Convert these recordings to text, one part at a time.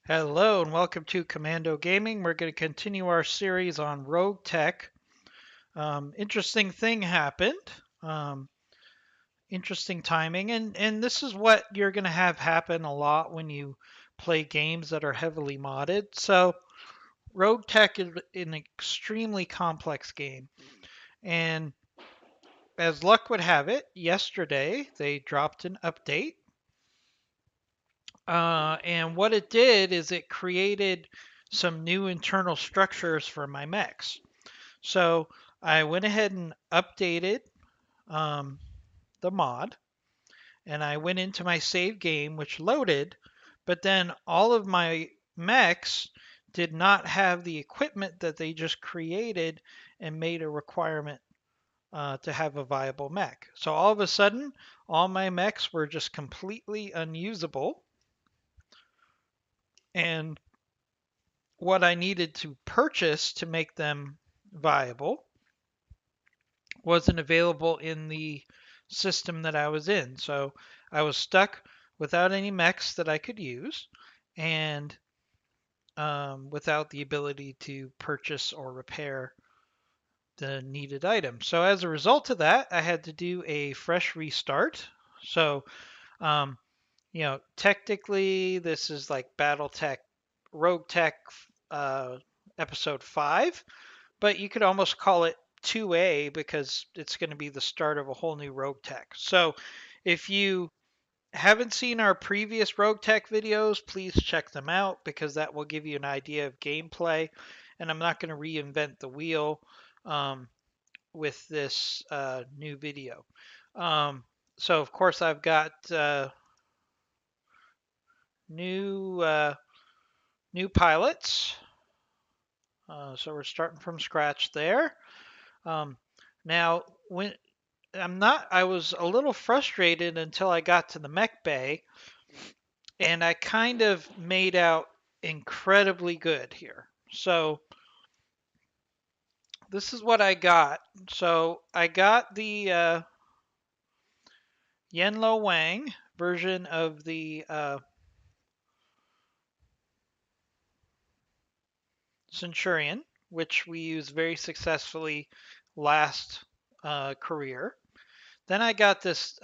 Hello and welcome to Commando Gaming. We're going to continue our series on RogueTech. Interesting thing happened. Um, Interesting timing, and this is what you're going to have happen a lot when you play games that are heavily modded. So RogueTech is an extremely complex game, and as luck would have it, yesterday they dropped an update. And what it did is it created some new internal structures for my mechs. So I went ahead and updated um, the mod, and I went into my save game, which loaded, but then all of my mechs did not have the equipment that they just created and made a requirement to have a viable mech. So all of a sudden, all my mechs were just completely unusable, and what I needed to purchase to make them viable wasn't available in the system that I was in. So I was stuck without any mechs that I could use and without the ability to purchase or repair the needed item. So as a result of that, I had to do a fresh restart. So, um, technically, this is like BattleTech, RogueTech episode 5, but you could almost call it 2A because it's going to be the start of a whole new RogueTech. So if you haven't seen our previous RogueTech videos, please check them out because that will give you an idea of gameplay. And I'm not going to reinvent the wheel with this new video. So of course I've got new new pilots. So we're starting from scratch there. Um, Now, when I was a little frustrated until I got to the mech bay, and I kind of made out incredibly good here. So this is what I got. So I got the Yenlo Wang version of the Centurion, which we used very successfully last career. Then I got this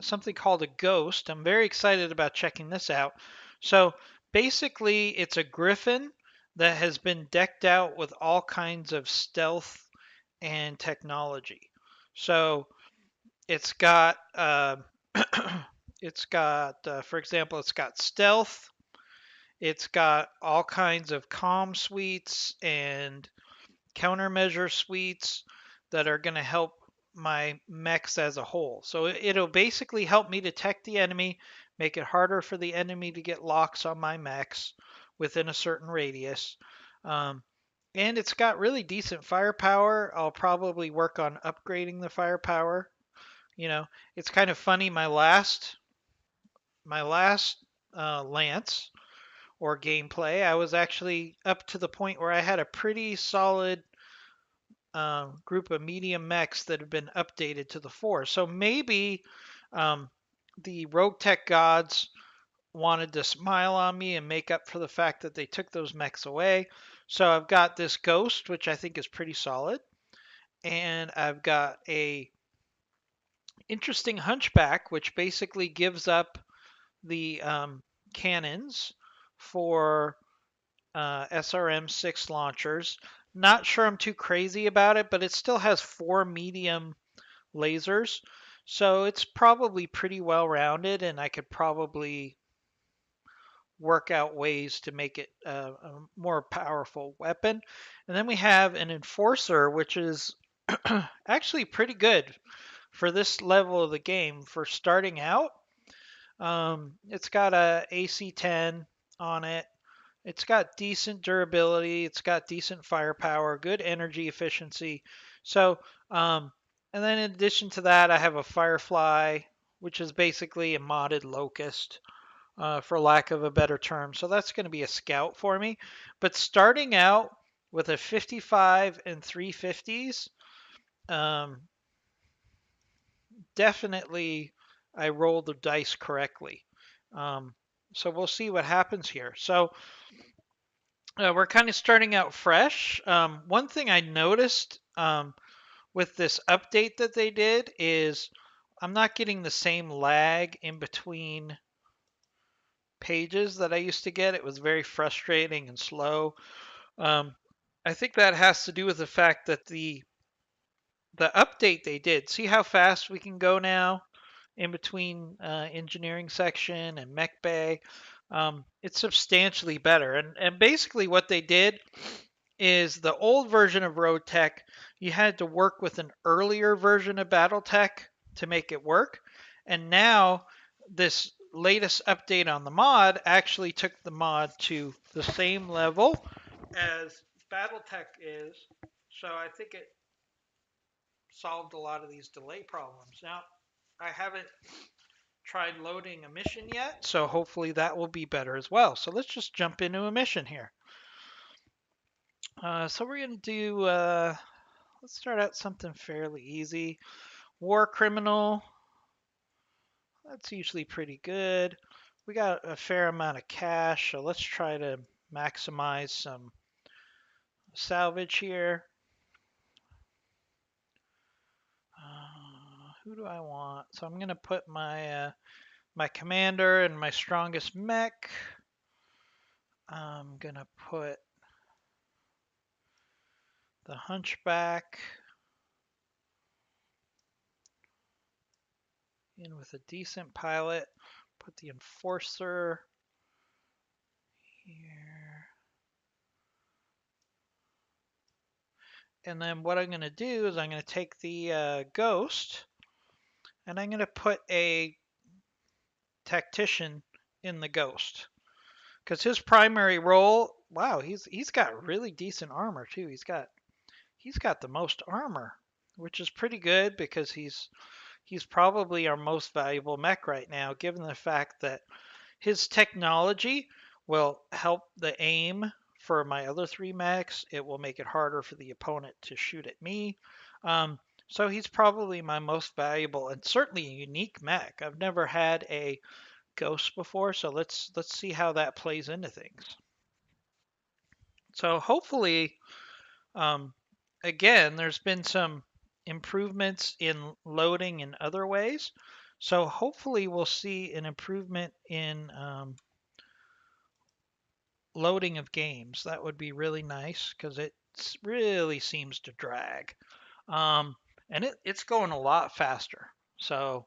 something called a Ghost. I'm very excited about checking this out. So basically, it's a Griffin that has been decked out with all kinds of stealth and technology. So it's got for example, it's got stealth. It's got all kinds of comm suites and countermeasure suites that are going to help my mechs as a whole. So it'll basically help me detect the enemy, make it harder for the enemy to get locks on my mechs within a certain radius. Um, and it's got really decent firepower. I'll probably work on upgrading the firepower. You know, it's kind of funny. My last lance or gameplay, I was actually up to the point where I had a pretty solid group of medium mechs that have been updated to the 4. So maybe um, the RogueTech gods wanted to smile on me and make up for the fact that they took those mechs away. So I've got this Ghost, which I think is pretty solid, and I've got a interesting Hunchback, which basically gives up the cannons for SRM-6 launchers. Not sure I'm too crazy about it, but it still has 4 medium lasers. So it's probably pretty well rounded, and I could probably work out ways to make it a more powerful weapon. And then we have an Enforcer, which is actually pretty good for this level of the game. For starting out, it's got a AC-10 on it. It's got decent durability. It's got decent firepower, good energy efficiency. So, and then in addition to that, I have a Firefly, which is basically a modded Locust, for lack of a better term. So that's going to be a scout for me. But starting out with a 55 and 350s, um, definitely I rolled the dice correctly. Um, So we'll see what happens here. So we're kind of starting out fresh. One thing I noticed with this update that they did is I'm not getting the same lag in between pages that I used to get. It was very frustrating and slow. Um, I think that has to do with the fact that the update they did. See how fast we can go now in between engineering section and mech bay. It's substantially better. And basically what they did is the old version of RogueTech, you had to work with an earlier version of BattleTech to make it work. And now this latest update on the mod actually took the mod to the same level as BattleTech is. So I think it solved a lot of these delay problems. Now, I haven't tried loading a mission yet, so hopefully that will be better as well. So let's just jump into a mission here. So we're going to do, let's start out something fairly easy. War criminal, that's usually pretty good. We got a fair amount of cash, so let's try to maximize some salvage here. Who do I want? So I'm going to put my commander and my strongest mech. I'm going to put the hunchback in with a decent pilot. Put the enforcer here. And then what I'm going to do is I'm going to take the ghost and I'm going to put a tactician in the ghost because his primary role, wow, he's got really decent armor too. He's got the most armor, which is pretty good because he's probably our most valuable mech right now, given the fact that his technology will help the aim for my other three mechs. It will make it harder for the opponent to shoot at me. So he's probably my most valuable and certainly a unique mech. I've never had a ghost before, so let's see how that plays into things. So hopefully, um, again, there's been some improvements in loading in other ways. So hopefully we'll see an improvement in loading of games. That would be really nice because it really seems to drag. Um, and it's going a lot faster. So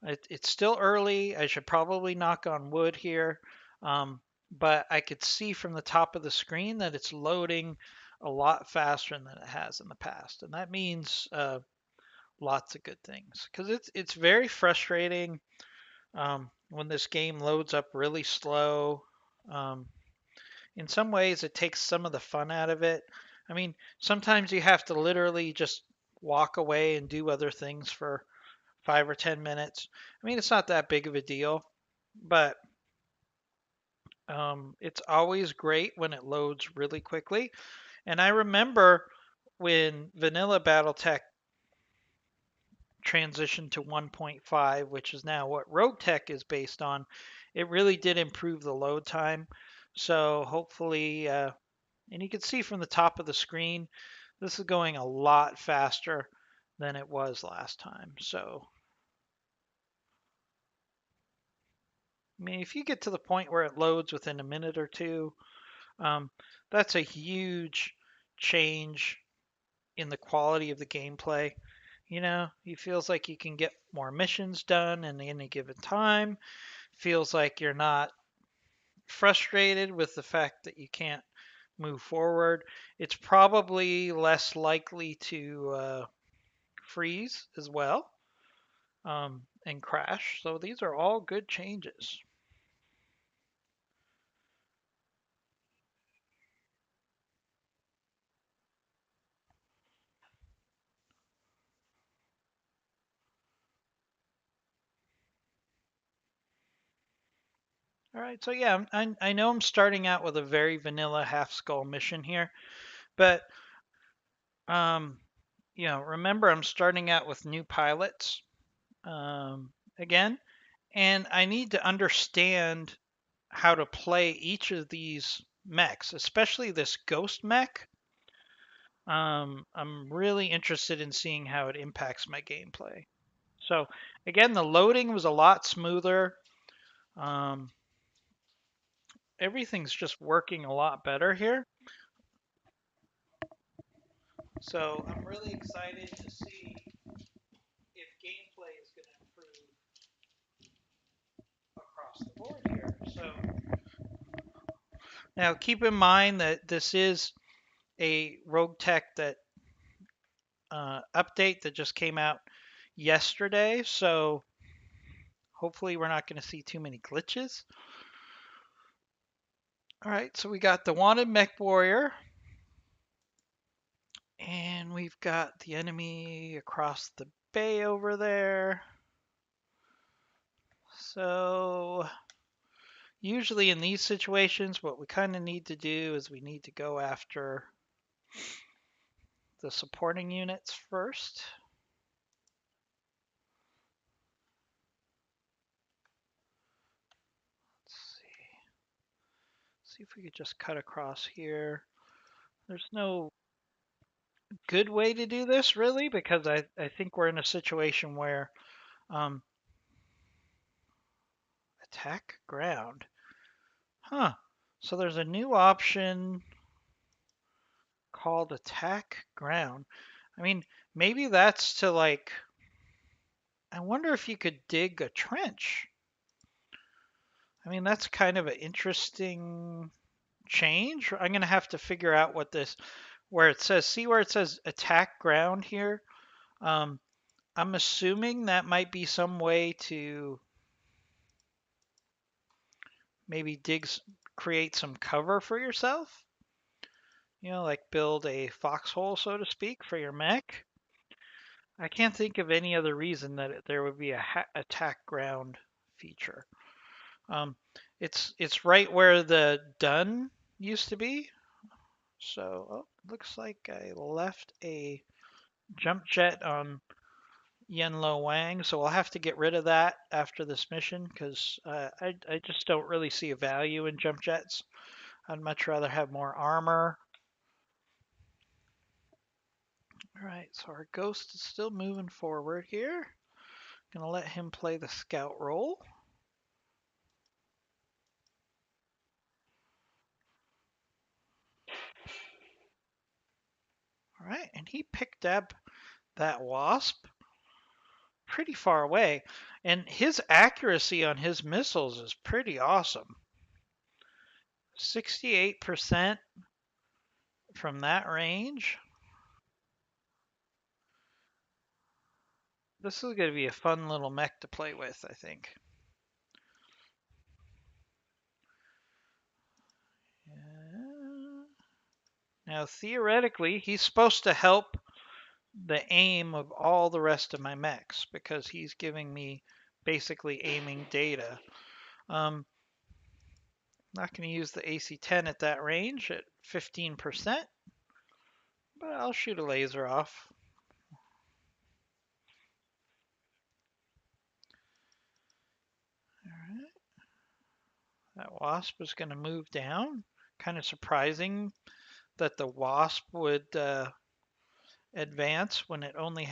it's still early. I should probably knock on wood here. Um, but I could see from the top of the screen that it's loading a lot faster than it has in the past. And that means lots of good things because it's very frustrating when this game loads up really slow. Um, in some ways it takes some of the fun out of it. I mean, sometimes you have to literally just walk away and do other things for 5 or 10 minutes. I mean, it's not that big of a deal, but it's always great when it loads really quickly. And I remember when vanilla BattleTech transitioned to 1.5, which is now what RogueTech is based on, it really did improve the load time. So hopefully, and you can see from the top of the screen, this is going a lot faster than it was last time. So, I mean, if you get to the point where it loads within a minute or two, um, that's a huge change in the quality of the gameplay. You know, it feels like you can get more missions done in any given time. Feels like you're not frustrated with the fact that you can't move forward. It's probably less likely to freeze as well and crash. So these are all good changes. All right, so yeah, I know I'm starting out with a very vanilla half skull mission here, but um, remember I'm starting out with new pilots again, and I need to understand how to play each of these mechs, especially this ghost mech. I'm really interested in seeing how it impacts my gameplay. So again, the loading was a lot smoother. Um, Everything's just working a lot better here. So I'm really excited to see if gameplay is going to improve across the board here. So now keep in mind that this is a RogueTech that update that just came out yesterday. So hopefully we're not going to see too many glitches. All right, so we got the wanted mech warrior, and we've got the enemy across the bay over there. So usually in these situations, what we kind of need to do is we need to go after the supporting units first. Let's see if we could just cut across here. There's no good way to do this really because I think we're in a situation where um, attack ground. Huh. So there's a new option called attack ground. I mean, maybe that's to like, I wonder if you could dig a trench. I mean, that's kind of an interesting change. I'm going to have to figure out what this, where it says, see where it says attack ground here? Um, I'm assuming that might be some way to maybe create some cover for yourself. You know, like build a foxhole, so to speak, for your mech. I can't think of any other reason that there would be a attack ground feature. Um, it's right where the done used to be. So looks like I left a jump jet on Yenlo Wang, so I'll have to get rid of that after this mission because I just don't really see a value in jump jets. I'd much rather have more armor. All right, so our ghost is still moving forward here. Gonna let him play the scout role. All right, and he picked up that wasp pretty far away, and his accuracy on his missiles is pretty awesome. 68% from that range. This is going to be a fun little mech to play with, I think. Now, theoretically, he's supposed to help the aim of all the rest of my mechs because he's giving me basically aiming data. Not going to use the AC-10 at that range at 15%, but I'll shoot a laser off. All right. That wasp is going to move down. Kind of surprising that the wasp would advance when it only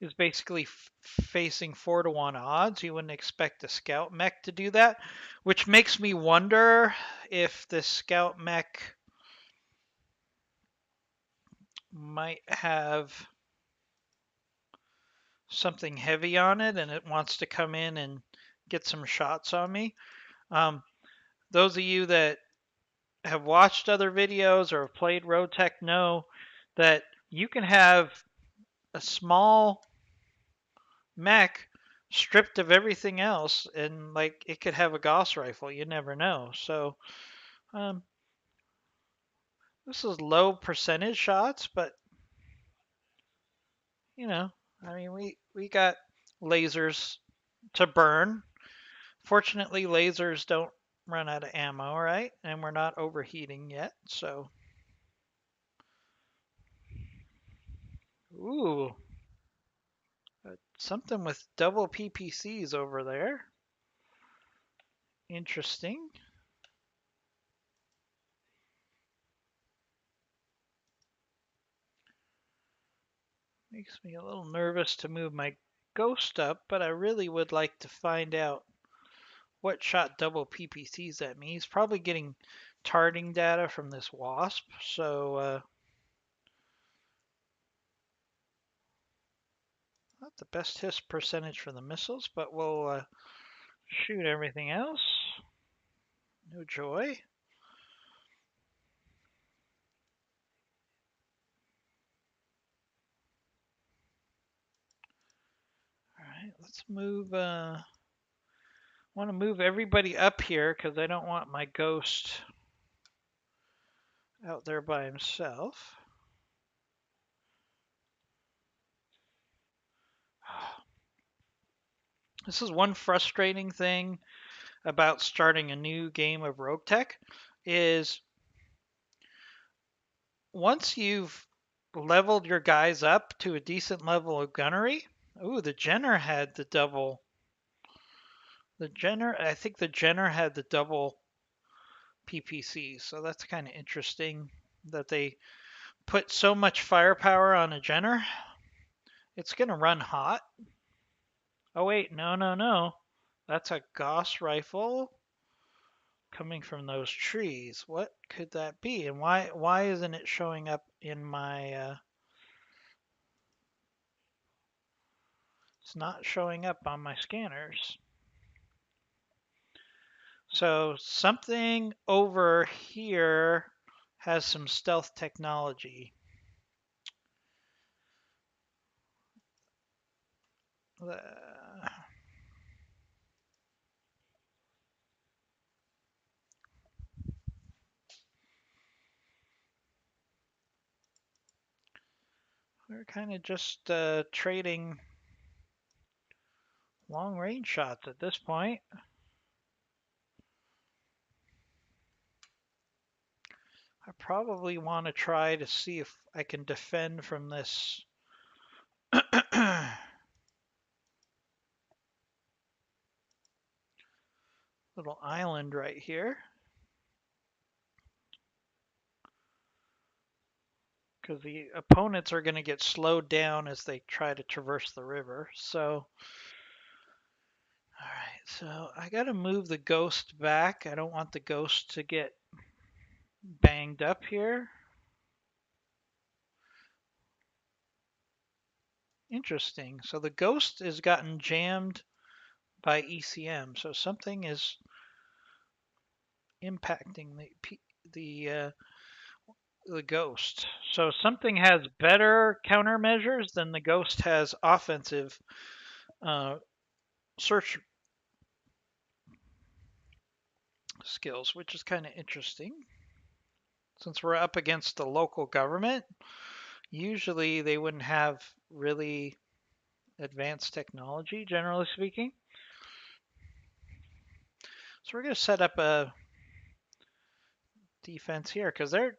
is basically facing 4-to-1 odds. You wouldn't expect a scout mech to do that, which makes me wonder if the scout mech might have something heavy on it and it wants to come in and get some shots on me. Um, those of you that have watched other videos or have played RogueTech know that you can have a small mech stripped of everything else and like it could have a Gauss rifle. You never know. So um, this is low percentage shots, but you know, I mean, we got lasers to burn. Fortunately, lasers don't run out of ammo, right? And we're not overheating yet, so. Ooh, something with double PPCs over there. interesting. Makes me a little nervous to move my ghost up, but I really would like to find out what shot double PPCs at me. He's probably getting targeting data from this wasp, so not the best hit percentage for the missiles, but we'll shoot everything else. No joy. All right, let's move. Want to move everybody up here because I don't want my ghost out there by himself. This is one frustrating thing about starting a new game of RogueTech is once you've leveled your guys up to a decent level of gunnery. Ooh, the Jenner had the double. I think the Jenner had the double PPC, so that's kind of interesting that they put so much firepower on a Jenner. It's gonna run hot. Oh wait, no, no, no. That's a Gauss rifle coming from those trees. What could that be? And why isn't it showing up in my it's not showing up on my scanners. So something over here has some stealth technology. Uh, we're kind of just trading long range shots at this point. I probably want to try to see if I can defend from this little island right here. Because the opponents are going to get slowed down as they try to traverse the river. So, all right, so I got to move the ghost back. I don't want the ghost to get banged up here. Interesting. So the ghost has gotten jammed by ECM. So something is impacting the uh, the ghost. So something has better countermeasures than the ghost has offensive uh, search skills, which is kind of interesting. Since we're up against the local government, usually they wouldn't have really advanced technology, generally speaking. So we're going to set up a defense here because they're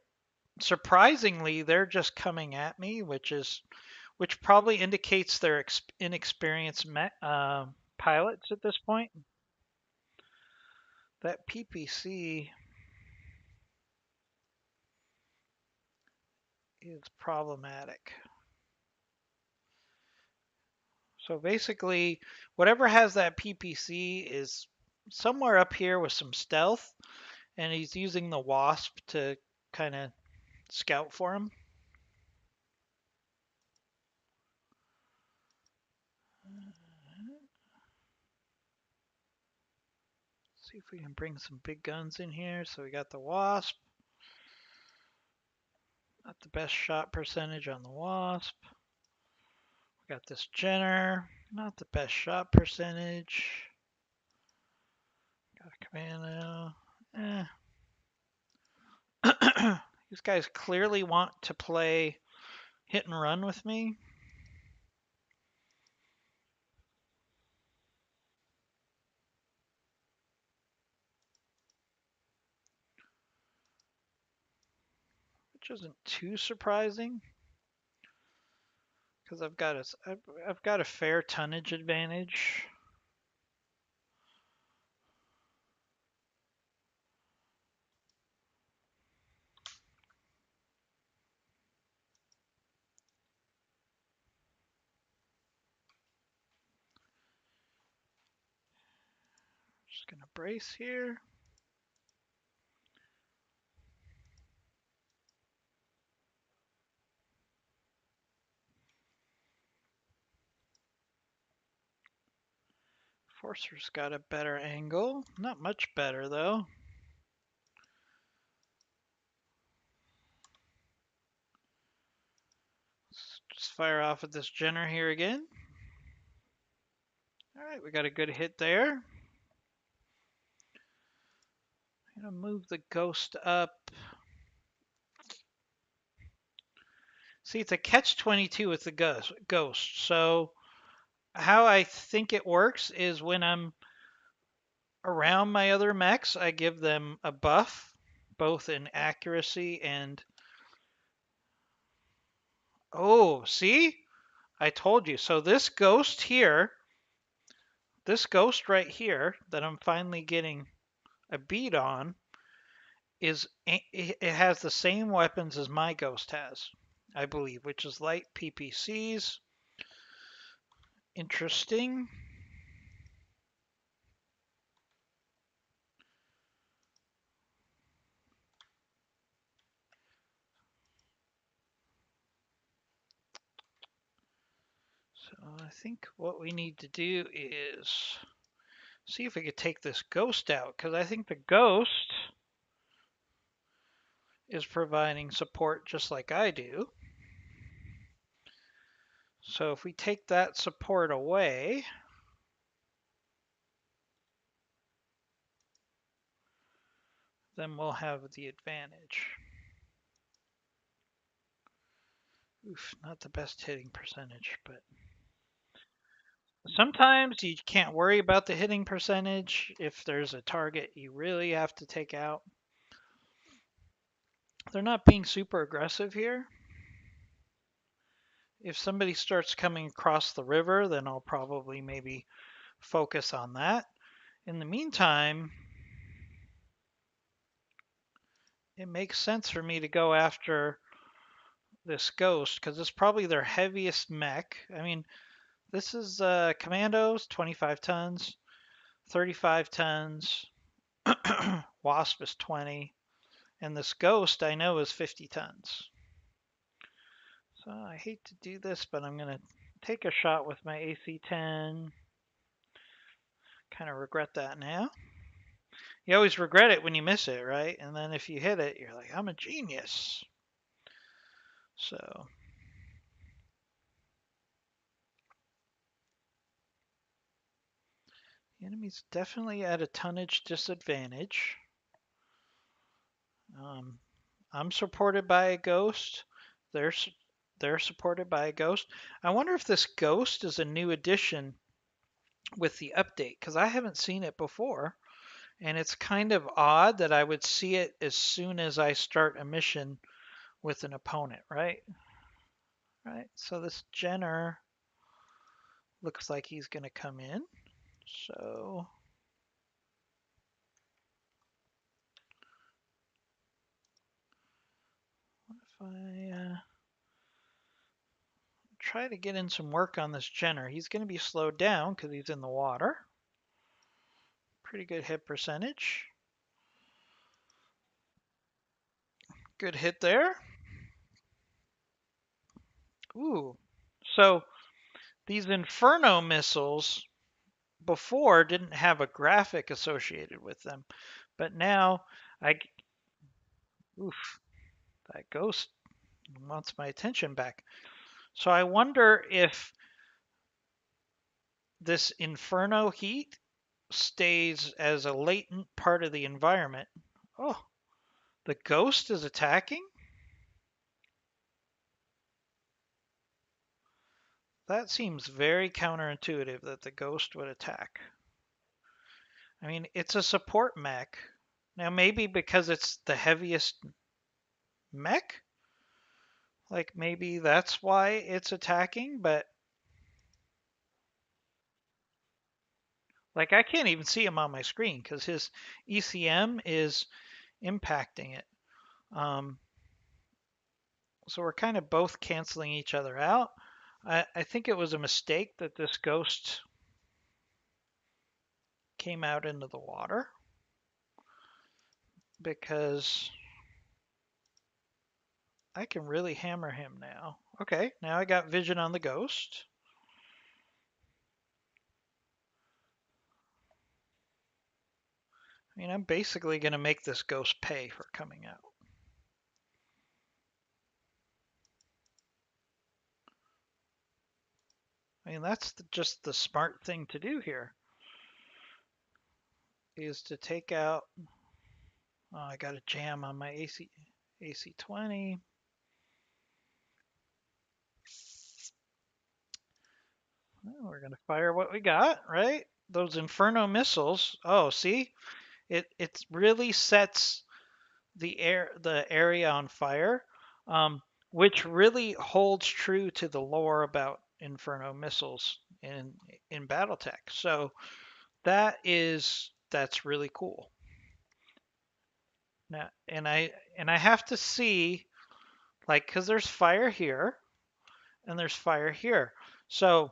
surprisingly they're just coming at me, which probably indicates they're inexperienced pilots at this point. That PPC is problematic. So basically, whatever has that PPC is somewhere up here with some stealth, and he's using the Wasp to kind of scout for him. See if we can bring some big guns in here. So we got the Wasp. Not the best shot percentage on the Wasp. We got this Jenner. Not the best shot percentage. Got a Commando. These guys clearly want to play hit and run with me. Which isn't too surprising because I've got a fair tonnage advantage. Just gonna brace here. Forcer's got a better angle. Not much better though. Let's just fire off at this Jenner here again. All right, we got a good hit there. I'm gonna move the ghost up. See, it's a catch-22 with the ghost. So how I think it works is when I'm around my other mechs, I give them a buff, both in accuracy and... Oh, see? I told you. So this ghost here, this ghost right here that I'm finally getting a beat on, it has the same weapons as my ghost has, I believe, which is light PPCs. Interesting. So I think what we need to do is see if we could take this ghost out, because I think the ghost is providing support just like I do. So if we take that support away, then we'll have the advantage. Oof, not the best hitting percentage, but sometimes you can't worry about the hitting percentage if there's a target you really have to take out. They're not being super aggressive here. If somebody starts coming across the river, then I'll probably maybe focus on that. In the meantime, it makes sense for me to go after this ghost because it's probably their heaviest mech. I mean, this is Commandos, 25 tons, 35 tons. Wasp is 20. And this ghost I know is 50 tons. So I hate to do this, but I'm going to take a shot with my AC-10. Kind of regret that now. You always regret it when you miss it, right? And then if you hit it, you're like, I'm a genius. So the enemy's definitely at a tonnage disadvantage. I'm supported by a ghost. They're supported by a ghost. I wonder if this ghost is a new addition with the update, because I haven't seen it before. And it's kind of odd that I would see it as soon as I start a mission with an opponent, right? Right. So this Jenner looks like he's going to come in. So if I try to get in some work on this Jenner, he's going to be slowed down because he's in the water. Pretty good hit percentage. Good hit there. Ooh. So these Inferno missiles before didn't have a graphic associated with them, but now oof, that ghost wants my attention back. So I wonder if this Inferno heat stays as a latent part of the environment. Oh, the ghost is attacking? That seems very counterintuitive that the ghost would attack. I mean, it's a support mech. Now, maybe because it's the heaviest mech? Like, maybe that's why it's attacking, but... Like, I can't even see him on my screen because his ECM is impacting it. So we're kind of both canceling each other out. I think it was a mistake that this ghost came out into the water because I can really hammer him now. Okay, now I got vision on the ghost. I mean, I'm basically going to make this ghost pay for coming out. I mean, that's just the smart thing to do here, is to take out. Oh, I got a jam on my AC20. Well, we're going to fire what we got, right? Those Inferno missiles. Oh, see? It really sets the area on fire, um, which really holds true to the lore about Inferno missiles in BattleTech. So that's really cool. Now, and I have to see, like, because there's fire here and there's fire here. So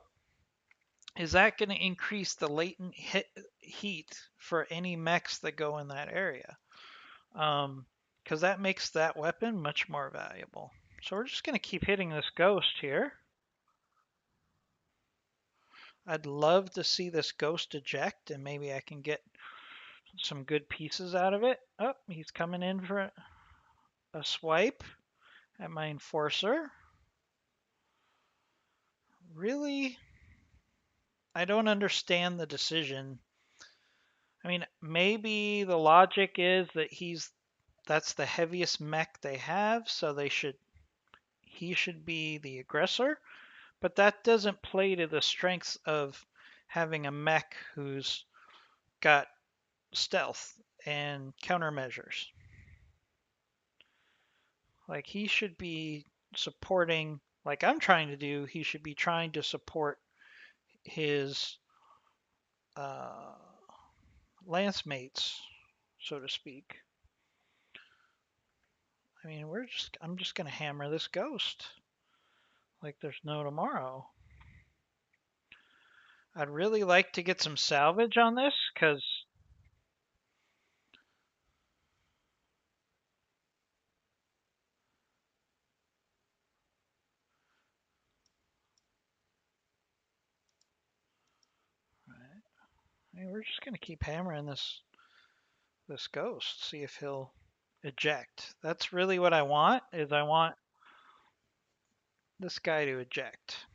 is that going to increase the latent heat for any mechs that go in that area? Because that makes that weapon much more valuable. So we're just going to keep hitting this ghost here. I'd love to see this ghost eject, and maybe I can get some good pieces out of it. Oh, he's coming in for a swipe at my enforcer. Really? I don't understand the decision. I mean, maybe the logic is that that's the heaviest mech they have, so he should be the aggressor. But that doesn't play to the strengths of having a mech who's got stealth and countermeasures. Like he should be supporting, like I'm trying to do, he should be trying to support his uh, lance mates, so to speak. I mean, I'm just gonna hammer this ghost like there's no tomorrow. I'd really like to get some salvage on this because I mean, we're just gonna keep hammering this ghost, see if he'll eject. That's really what I want, is I want this guy to eject.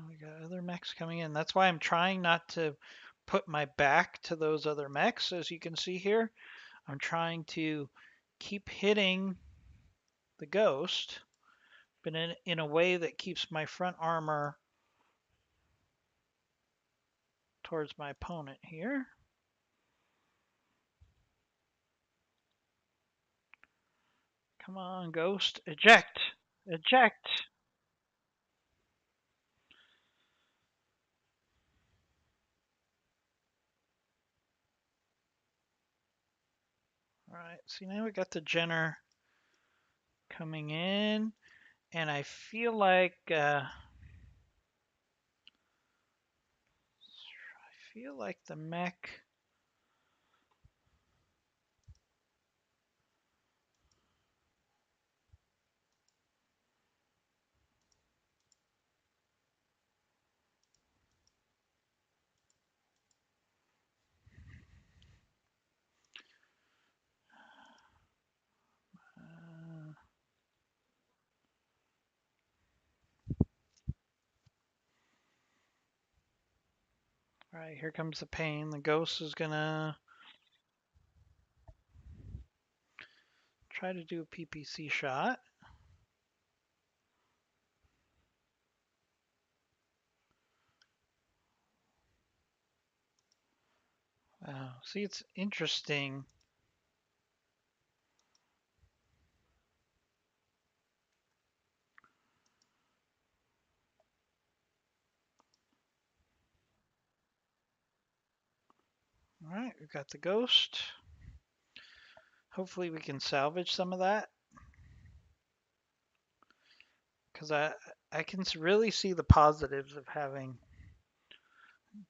We got other mechs coming in. That's why I'm trying not to put my back to those other mechs, as you can see here. I'm trying to keep hitting the ghost, but in a way that keeps my front armor towards my opponent here. Come on, ghost. Eject! Eject! Alright, see now we got the Jenner coming in, and I feel like the mech. All right, here comes the pain. The ghost is gonna try to do a PPC shot. See, it's interesting. All right, we've got the ghost. Hopefully we can salvage some of that. Because I can really see the positives of having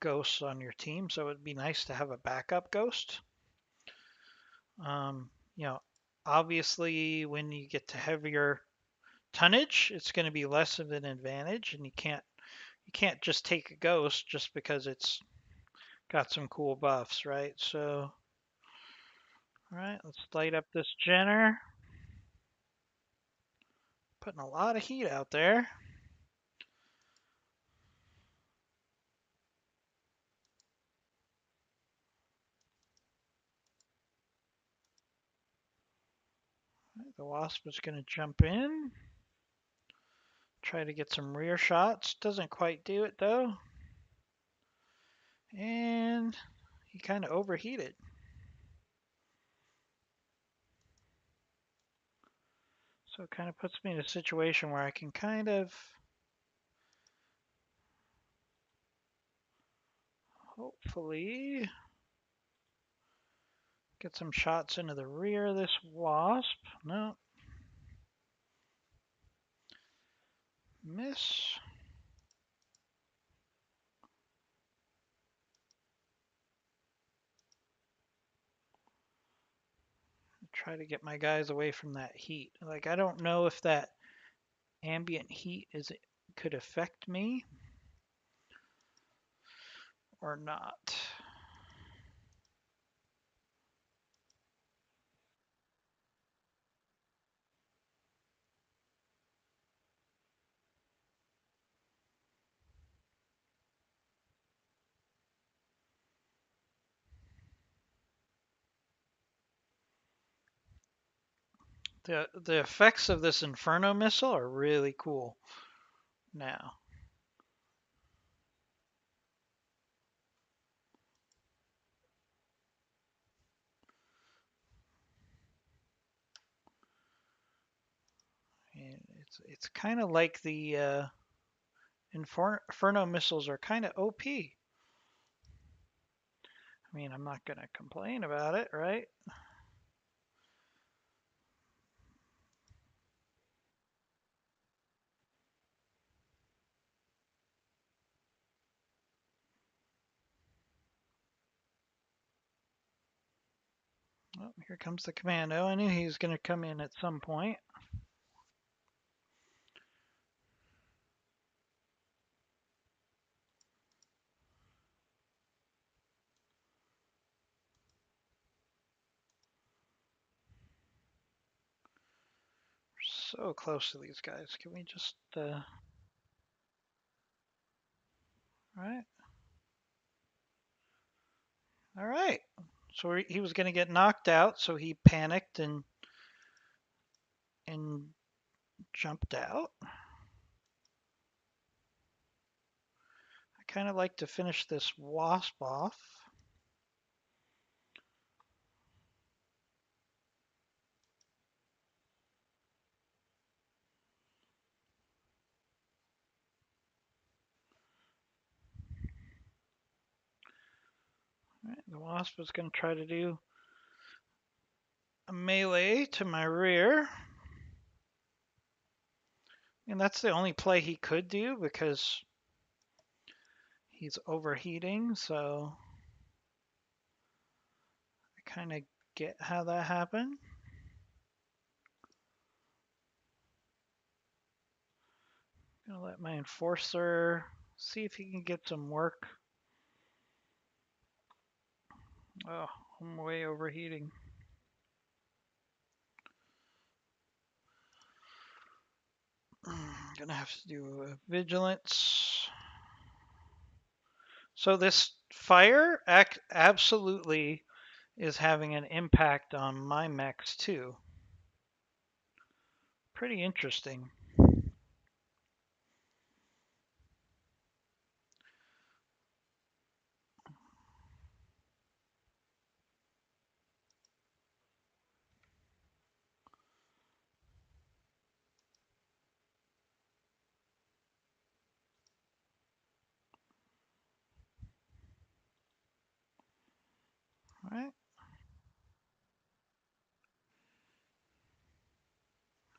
ghosts on your team, so it'd be nice to have a backup ghost. Um, you know, obviously when you get to heavier tonnage, it's going to be less of an advantage, and you can't just take a ghost just because it's got some cool buffs, right? So, all right, let's light up this Jenner. Putting a lot of heat out there. The Wasp is going to jump in. Try to get some rear shots. Doesn't quite do it though. And he kind of overheated. So it kind of puts me in a situation where I can kind of hopefully get some shots into the rear of this Wasp. No. Miss. Try to get my guys away from that heat. Like, I don't know if that ambient heat could affect me or not. The effects of this Inferno missile are really cool now. And it's kind of like the Inferno missiles are kind of OP. I mean, I'm not gonna complain about it, right? Oh, here comes the commando. I knew he was gonna come in at some point. We're so close to these guys. Can we just right? All right. So he was going to get knocked out, so he panicked and jumped out. I kind of like to finish this Wasp off. All right, the Wasp is going to try to do a melee to my rear. And that's the only play he could do because he's overheating, so I kind of get how that happened. Gonna let my enforcer see if he can get some work. Oh, I'm way overheating. Gonna have to do a vigilance. So this fire absolutely is having an impact on my mechs too. Pretty interesting. All right.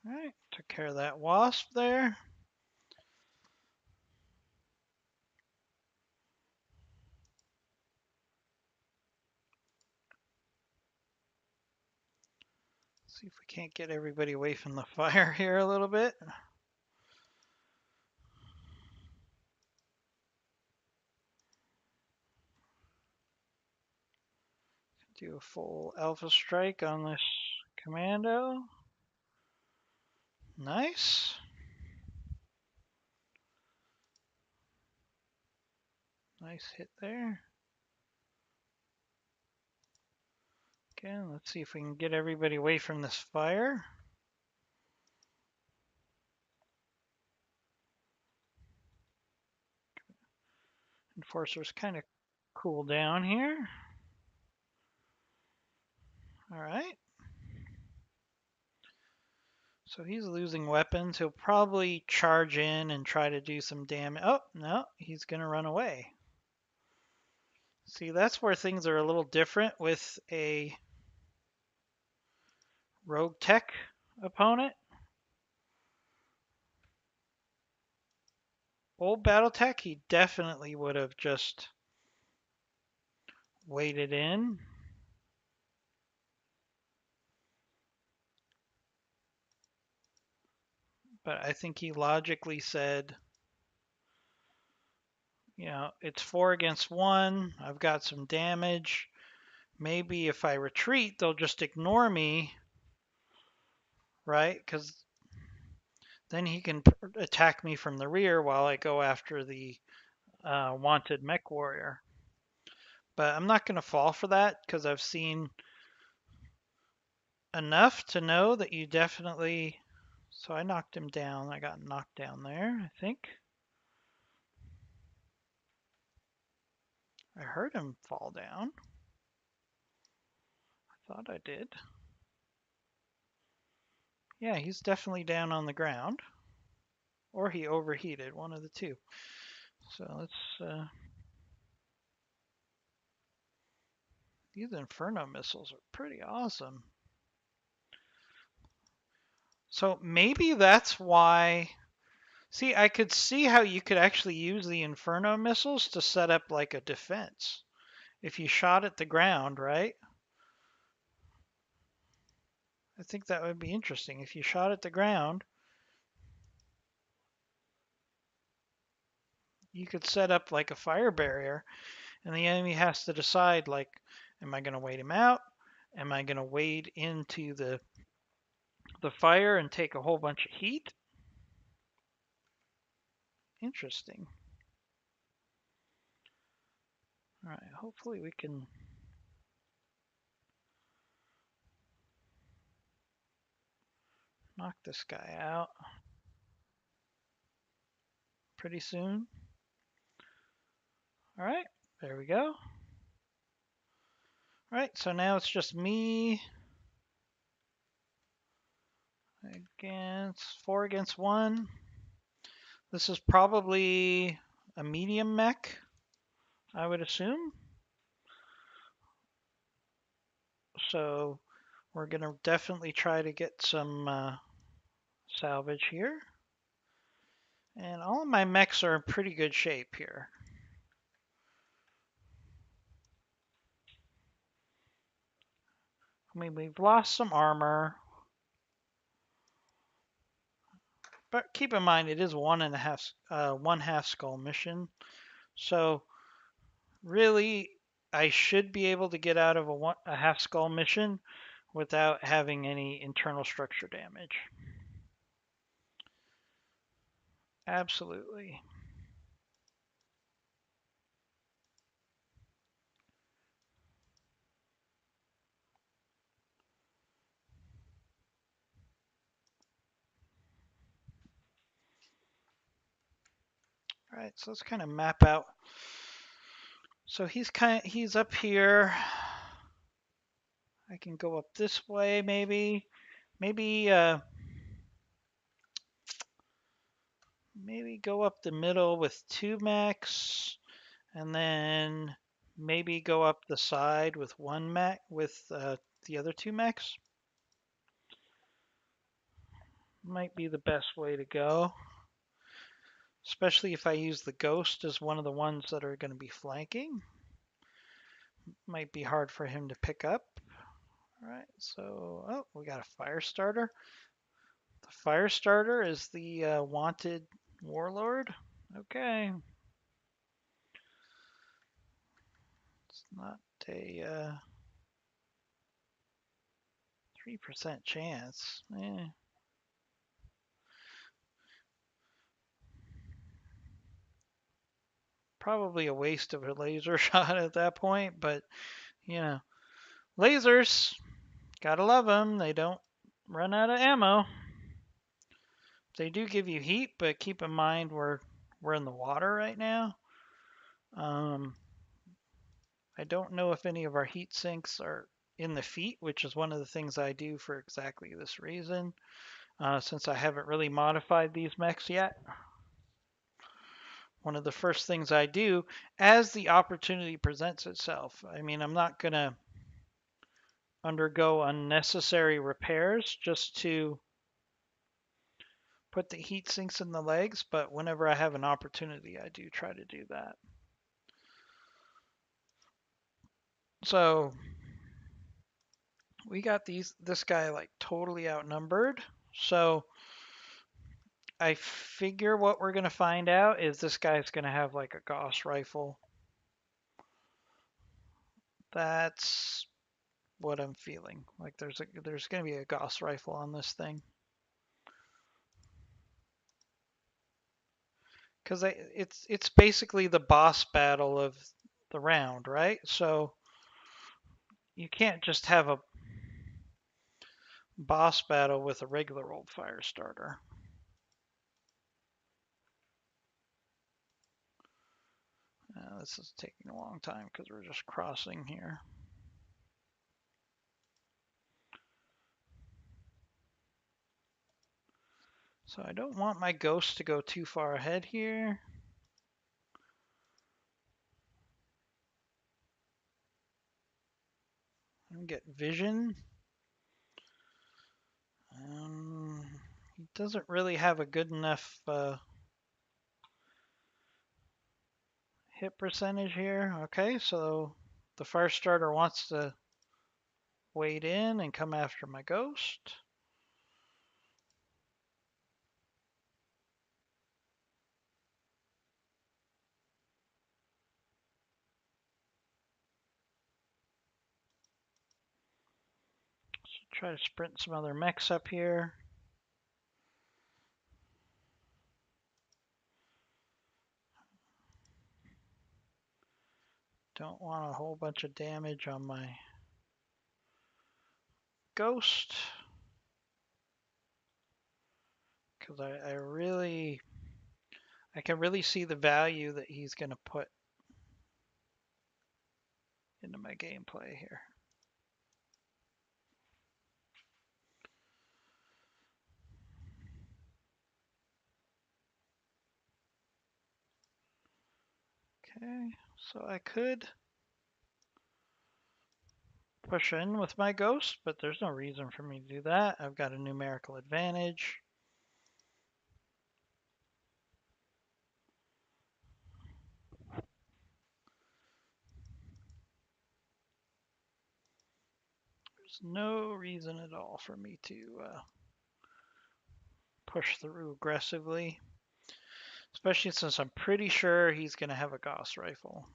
All right. Took care of that Wasp there. See if we can't get everybody away from the fire here a little bit. Do a full alpha strike on this commando. Nice. Nice hit there. Again, let's see if we can get everybody away from this fire. Enforcer's kind of cool down here. All right. So he's losing weapons. He'll probably charge in and try to do some damage. Oh, no, he's going to run away. See, that's where things are a little different with a RogueTech opponent. Old BattleTech, he definitely would have just waited in. But I think he logically said, you know, it's 4 against 1. I've got some damage. Maybe if I retreat, they'll just ignore me, right? Because then he can attack me from the rear while I go after the wanted mech warrior. But I'm not going to fall for that because I've seen enough to know that you definitely... So I knocked him down. I got knocked down there, I think. I heard him fall down. I thought I did. Yeah, he's definitely down on the ground. Or he overheated, one of the two. So let's... These Inferno missiles are pretty awesome. So maybe that's why... See, I could see how you could actually use the Inferno missiles to set up like a defense. If you shot at the ground, right? I think that would be interesting. If you shot at the ground, you could set up like a fire barrier, and the enemy has to decide, like, am I going to wait him out? Am I going to wade into the fire and take a whole bunch of heat? Interesting. All right, hopefully we can knock this guy out pretty soon. All right, there we go. All right, so now it's just me against 4 against 1. This is probably a medium mech, I would assume. So we're going to definitely try to get some salvage here. And all of my mechs are in pretty good shape here. I mean, we've lost some armor. But keep in mind, it is one half skull mission. So really, I should be able to get out of a half skull mission without having any internal structure damage. Absolutely. All right, so let's kind of map out. So he's up here. I can go up this way maybe. Maybe go up the middle with 2 mechs, and then maybe go up the side with 1 mech with the other 2 mechs. Might be the best way to go, especially if I use the Ghost as one of the ones that are going to be flanking. Might be hard for him to pick up. All right, so, oh, we got a fire starter. The fire starter is the wanted warlord. Okay. It's not a 3% chance. Probably a waste of a laser shot at that point, but you know, lasers, gotta love them. They don't run out of ammo. They do give you heat, but keep in mind we're in the water right now. Um, I don't know if any of our heat sinks are in the feet, which is one of the things I do for exactly this reason, since I haven't really modified these mechs yet. One of the first things I do as the opportunity presents itself. I mean, I'm not going to undergo unnecessary repairs just to put the heat sinks in the legs, but whenever I have an opportunity, I do try to do that. So we got this guy like totally outnumbered. So I figure what we're gonna find out is this guy's gonna have like a Gauss rifle. That's what I'm feeling. Like there's gonna be a Gauss rifle on this thing. Because it's basically the boss battle of the round, right? So you can't just have a boss battle with a regular old fire starter. This is taking a long time because we're just crossing here. So I don't want my ghost to go too far ahead here. And get vision. He doesn't really have a good enough hit percentage here. Okay, so the fire starter wants to wade in and come after my ghost. So try to sprint some other mechs up here. Don't want a whole bunch of damage on my ghost. Because I can really see the value that he's going to put into my gameplay here. Okay, so I could push in with my ghost, but there's no reason for me to do that. I've got a numerical advantage. There's no reason at all for me to push through aggressively, especially since I'm pretty sure he's going to have a Gauss rifle.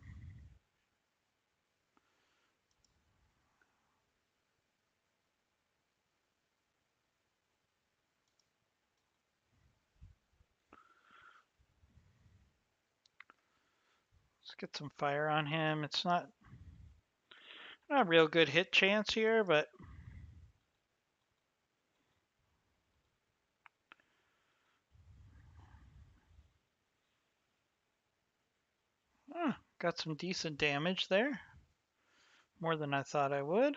Let's get some fire on him. It's not a real good hit chance here, but got some decent damage there. More than I thought I would.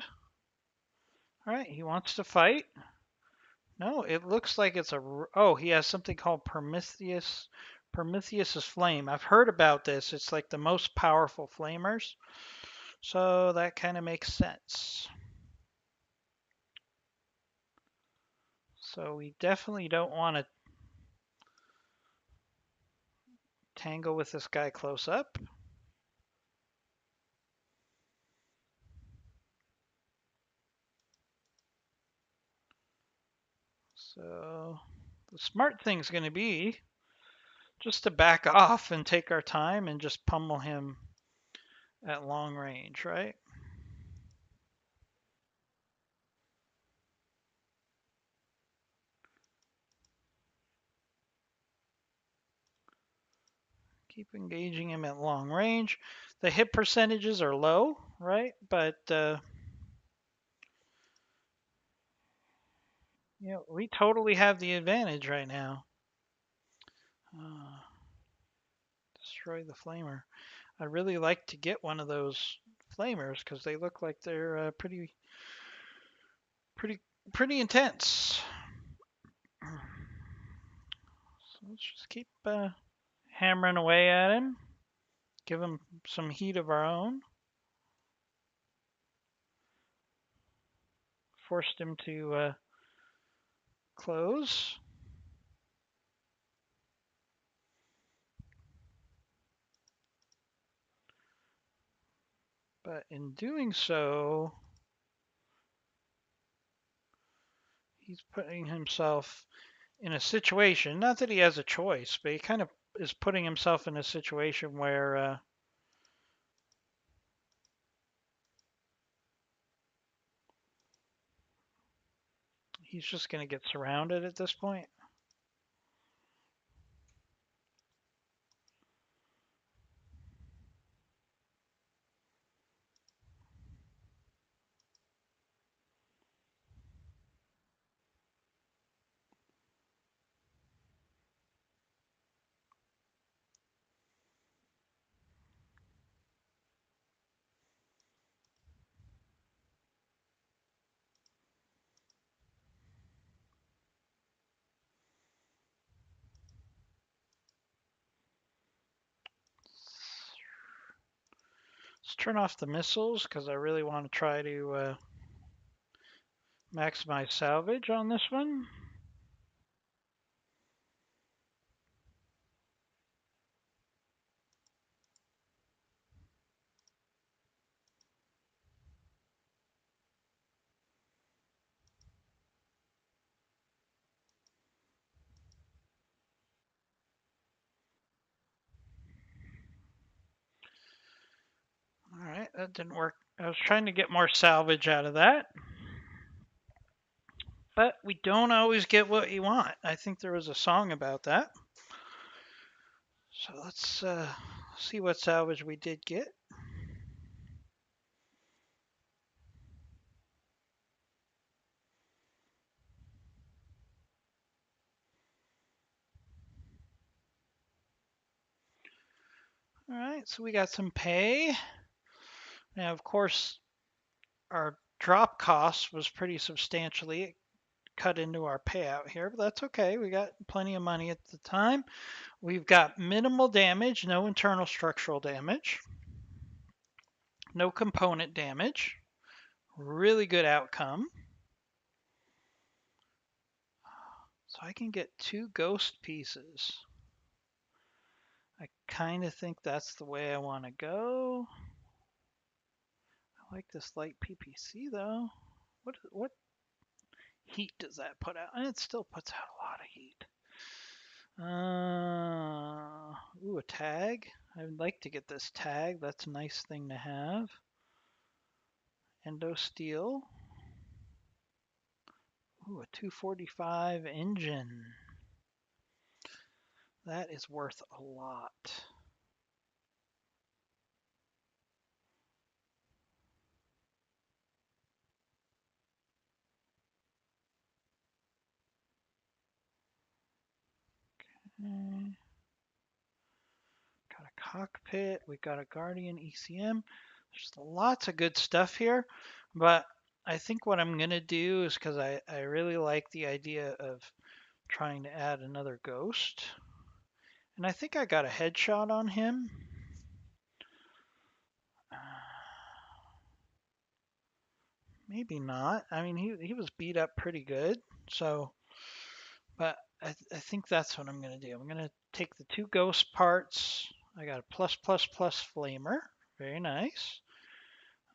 All right, he wants to fight. No, it looks like it's oh, he has something called Prometheus's Flame. I've heard about this. It's like the most powerful flamers. So that kind of makes sense. So we definitely don't want to tangle with this guy close up. So the smart thing's going to be just to back off and take our time and just pummel him at long range, right? Keep engaging him at long range. The hit percentages are low, right? But we totally have the advantage right now. Uh, destroy the flamer. I'd really like to get one of those flamers because they look like they're pretty, pretty intense. So let's just keep hammering away at him. Give him some heat of our own. Forced him to close. But in doing so, he's putting himself in a situation, not that he has a choice, but he kind of is putting himself in a situation where he's just going to get surrounded at this point. Let's turn off the missiles because I really want to try to maximize salvage on this one. All right, that didn't work. I was trying to get more salvage out of that, but we don't always get what you want. I think there was a song about that. So let's see what salvage we did get. All right, so we got some pay. Now, of course, our drop cost was pretty substantially cut into our payout here, but that's okay. We got plenty of money at the time. We've got minimal damage, no internal structural damage, no component damage. Really good outcome. So I can get 2 ghost pieces. I kind of think that's the way I want to go. I like this light PPC though. What heat does that put out? And it still puts out a lot of heat. Ooh, a tag. I'd like to get this tag. That's a nice thing to have. Endo steel. Ooh, a 245 engine. That is worth a lot. Okay. Got a cockpit. We got a Guardian ECM. There's lots of good stuff here, but I think what I'm going to do is because I really like the idea of trying to add another ghost. And I think I got a headshot on him. Maybe not. I mean, he was beat up pretty good. So, but I think that's what I'm going to do. I'm going to take the 2 ghost parts. I got a plus plus plus flamer. Very nice.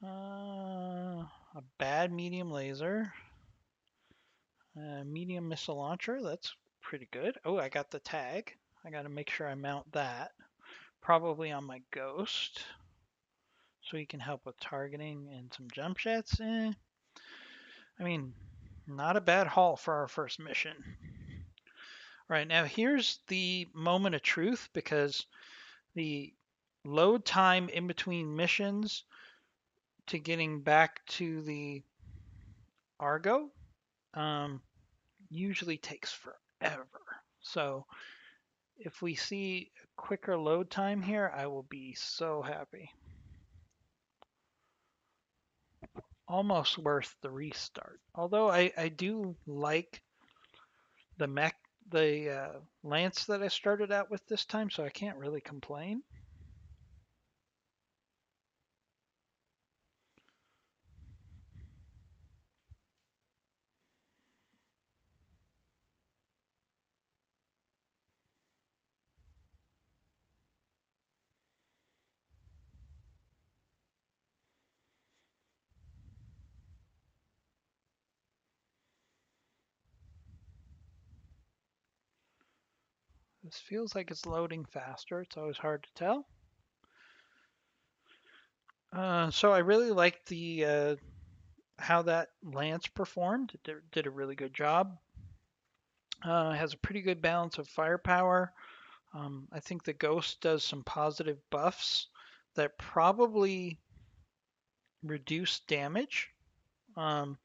A bad medium laser. Medium missile launcher, that's pretty good. Oh, I got the tag. I got to make sure I mount that. Probably on my Ghost. So he can help with targeting and some jump jets. I mean, not a bad haul for our first mission. Right, now here's the moment of truth because the load time in between missions to getting back to the Argo usually takes forever. So if we see a quicker load time here, I will be so happy. Almost worth the restart. Although I do like the mech, the Lance that I started out with this time, so I can't really complain. This feels like it's loading faster. It's always hard to tell. So I really liked the how that Lance performed. It did a really good job. Has a pretty good balance of firepower. I think the Ghost does some positive buffs that probably reduce damage. Um,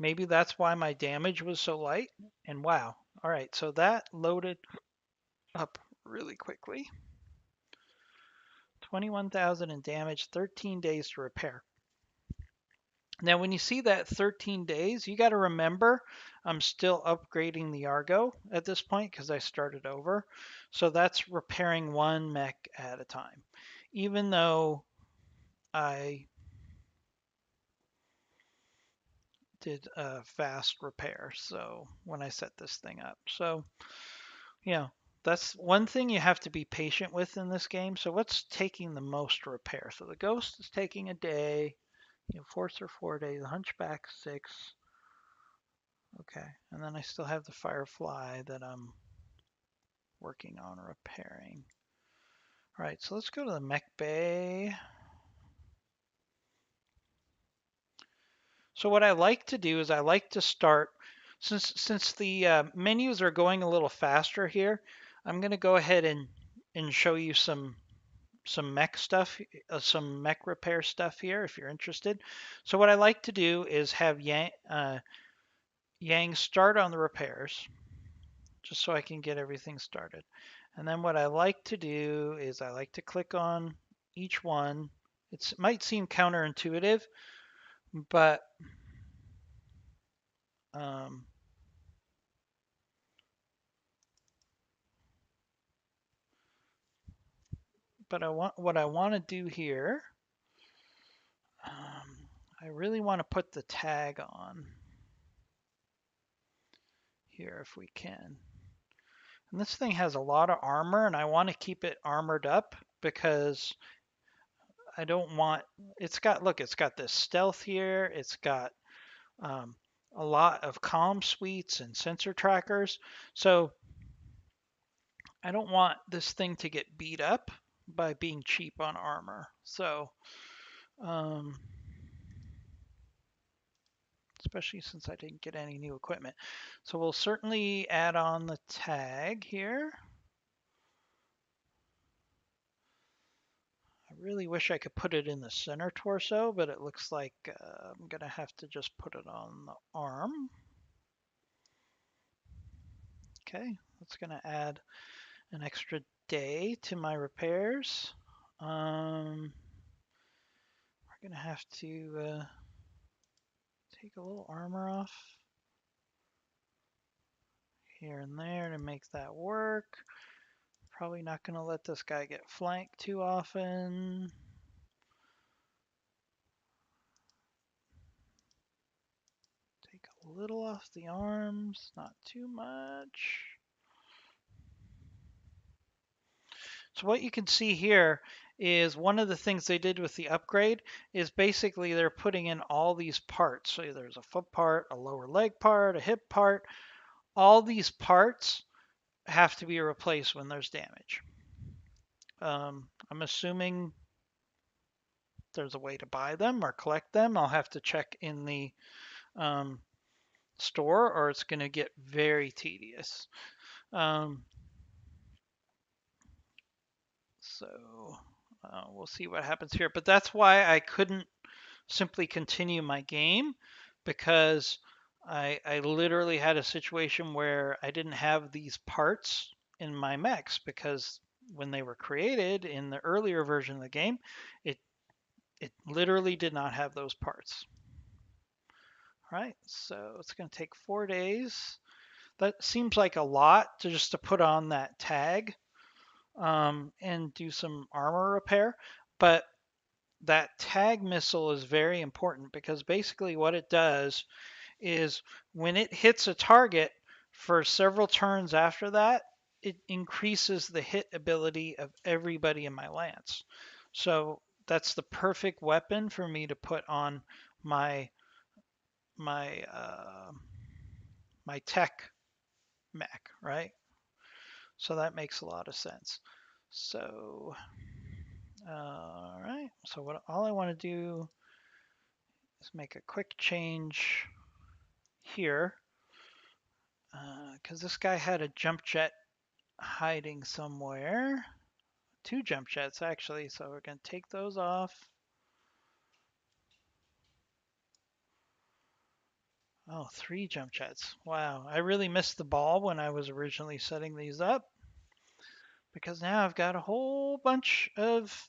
Maybe that's why my damage was so light. And wow. All right, so that loaded up really quickly. 21,000 in damage, 13 days to repair. Now, when you see that 13 days, you got to remember I'm still upgrading the Argo at this point because I started over. So that's repairing one mech at a time. Even though I did a fast repair, so when I set this thing up. So, yeah, that's one thing you have to be patient with in this game. So what's taking the most to repair? So the Ghost is taking a day. Forcer 4 days, the Hunchback 6. Okay, and then I still have the Firefly that I'm working on repairing. All right, so let's go to the mech bay. So what I like to do is I like to start, since the menus are going a little faster here, I'm going to go ahead and show you some mech stuff, some mech repair stuff here if you're interested. So what I like to do is have Yang start on the repairs, just so I can get everything started. And then what I like to do is I like to click on each one. It might seem counterintuitive, but um, what I want to do here. I really want to put the tag on here if we can. And this thing has a lot of armor, and I want to keep it armored up because I don't want. It's got it's got this stealth here. It's got a lot of comm suites and sensor trackers. So I don't want this thing to get beat up by being cheap on armor. So, especially since I didn't get any new equipment. So we'll certainly add on the tag here. I really wish I could put it in the center torso, but it looks like I'm going to have to just put it on the arm. Okay, that's going to add an extra day to my repairs. We're going to have to take a little armor off here and there to make that work. Probably not going to let this guy get flanked too often. Take a little off the arms, not too much. So what you can see here is one of the things they did with the upgrade is basically they're putting in all these parts. So there's a foot part, a lower leg part, a hip part. All these parts have to be replaced when there's damage. I'm assuming there's a way to buy them or collect them. I'll have to check in the um, store, or it's going to get very tedious. Um, so we'll see what happens here. But that's why I couldn't simply continue my game, because I literally had a situation where I didn't have these parts in my mechs, because when they were created in the earlier version of the game, it it literally did not have those parts. All right, so it's going to take 4 days. That seems like a lot to put on that tag and do some armor repair, but that tag missile is very important, because basically what it does is when it hits a target for several turns after that, it increases the hit ability of everybody in my lance. So that's the perfect weapon for me to put on my my my tech mech, right? So that makes a lot of sense. So all right. So what all I want to do is make a quick change here, because this guy had a jump jet hiding somewhere. Two jump jets actually, so we're going to take those off. Oh, three jump jets. Wow, I really missed the ball when I was originally setting these up, because now I've got a whole bunch of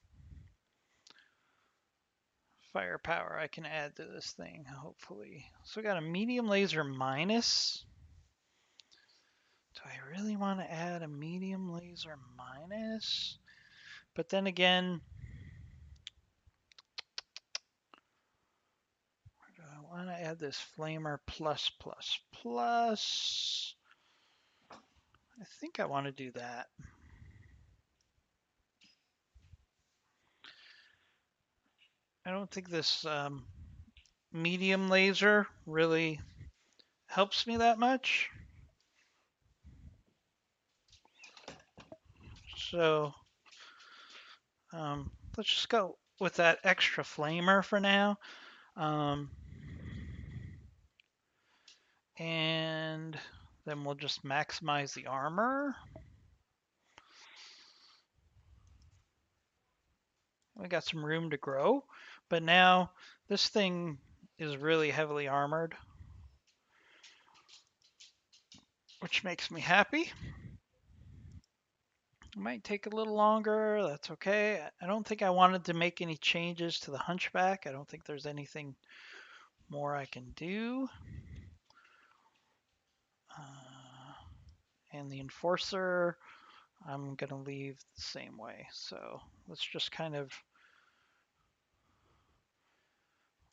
firepower I can add to this thing, hopefully. So we got a medium laser minus. Do I really want to add a medium laser minus? But then again, do I want to add this flamer plus plus plus? I think I want to do that. I don't think this medium laser really helps me that much. So let's just go with that extra flamer for now. And then we'll just maximize the armor. We got some room to grow, but now this thing is really heavily armored, which makes me happy. It might take a little longer. That's okay. I don't think I wanted to make any changes to the Hunchback. I don't think there's anything more I can do. And the Enforcer, I'm going to leave the same way. So let's just kind of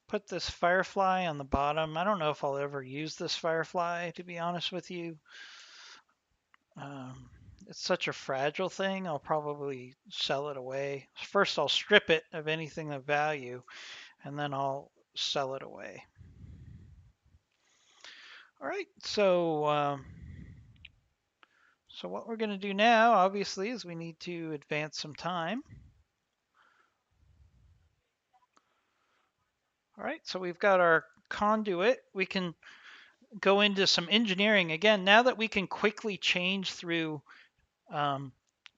put this Firefly on the bottom. I don't know if I'll ever use this Firefly, to be honest with you. It's such a fragile thing. I'll probably sell it away. First, I'll strip it of anything of value, and then I'll sell it away. All right, so what we're going to do now, obviously, is we need to advance some time. All right, so we've got our conduit. We can go into some engineering. Again, now that we can quickly change through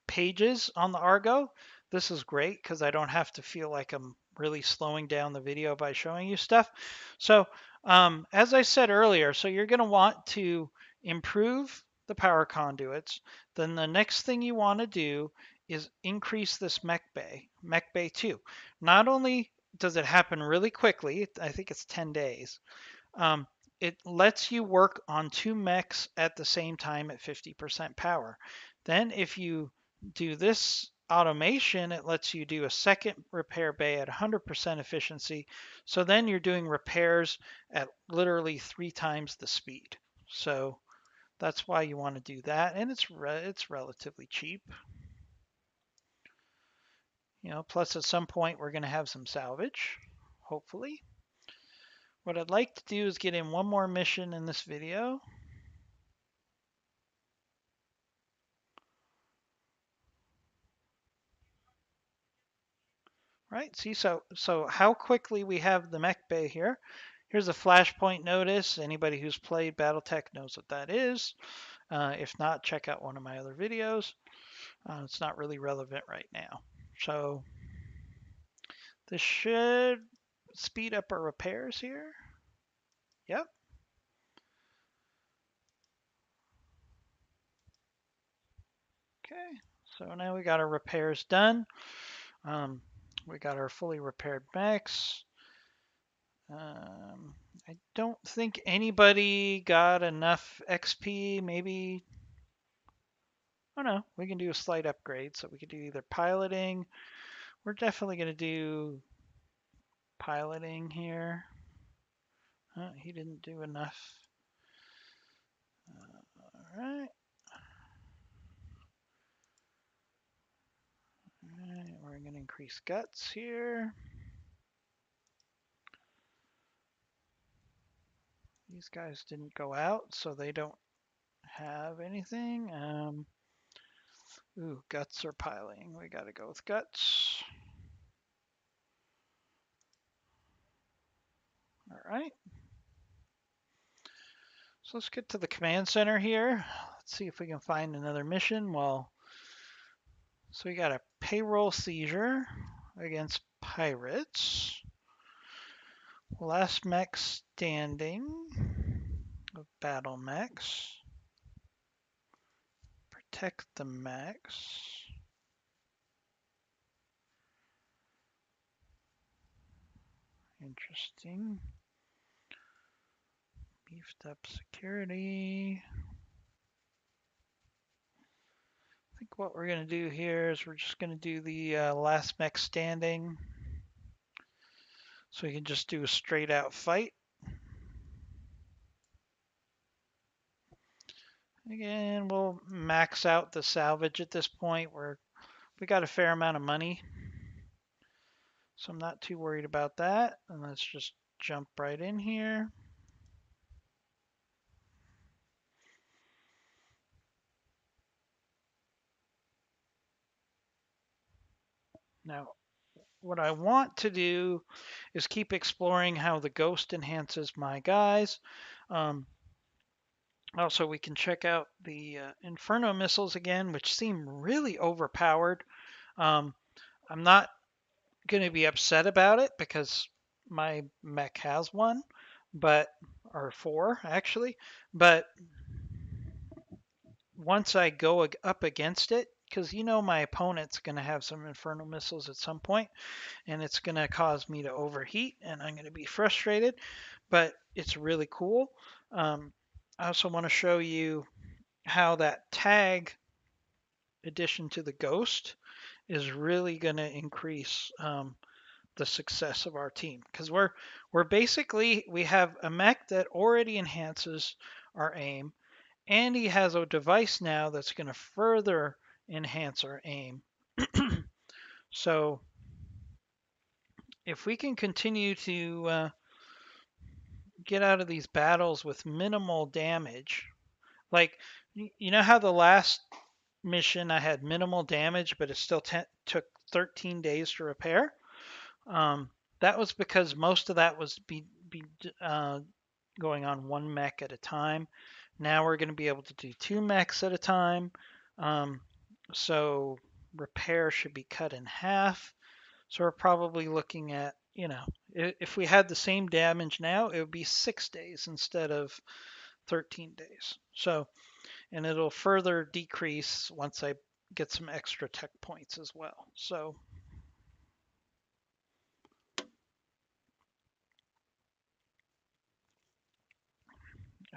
pages on the Argo, this is great, because I don't have to feel like I'm really slowing down the video by showing you stuff. So as I said earlier, so you're going to want to improve the power conduits. Then the next thing you want to do is increase this mech bay 2. Not only does it happen really quickly, I think it's 10 days, it lets you work on two mechs at the same time at 50% power. Then if you do this automation, it lets you do a second repair bay at 100% efficiency. So then you're doing repairs at literally 3 times the speed. So that's why you want to do that, and it's relatively cheap. Plus at some point we're going to have some salvage, hopefully. What I'd like to do is get in one more mission in this video. Right, see, so how quickly we have the mech bay here. Here's a flashpoint notice. Anybody who's played BattleTech knows what that is. If not, check out one of my other videos. It's not really relevant right now. So this should speed up our repairs here. Yep. Okay, so now we got our repairs done. We got our fully repaired mechs. I don't think anybody got enough XP. Maybe, oh no, we can do a slight upgrade. So we could do either piloting. We're definitely going to do piloting here. He didn't do enough. All right. All right, we're going to increase guts here. These guys didn't go out, so they don't have anything. Ooh, guts are piling. We got to go with guts. All right. So let's get to the command center here. Let's see if we can find another mission. Well, so we got a payroll seizure against pirates. Last mech standing of battle mechs. Protect the mechs. Interesting. Beefed up security. I think what we're going to do here is we're just going to do the last mech standing. So we can just do a straight out fight. Again, we'll max out the salvage at this point. We got a fair amount of money. So I'm not too worried about that. And let's just jump right in here. Now, what I want to do is keep exploring how the ghost enhances my guys. Also, we can check out the Inferno missiles again, which seem really overpowered. I'm not going to be upset about it because my mech has one, or four actually. But once I go up against it, because my opponent's going to have some Inferno missiles at some point, and it's going to cause me to overheat, and I'm going to be frustrated. But it's really cool. I also want to show you how that tag addition to the ghost is really going to increase the success of our team, because we're basically, we have a mech that already enhances our aim, and he has a device now that's going to further enhance our aim. So if we can continue to get out of these battles with minimal damage, like how the last mission I had minimal damage, but it still took 13 days to repair. That was because most of that was going on one mech at a time. Now we're going to be able to do two mechs at a time. So repair should be cut in half. So we're probably looking at, if we had the same damage now, it would be 6 days instead of 13 days. So, and it'll further decrease once I get some extra tech points as well. So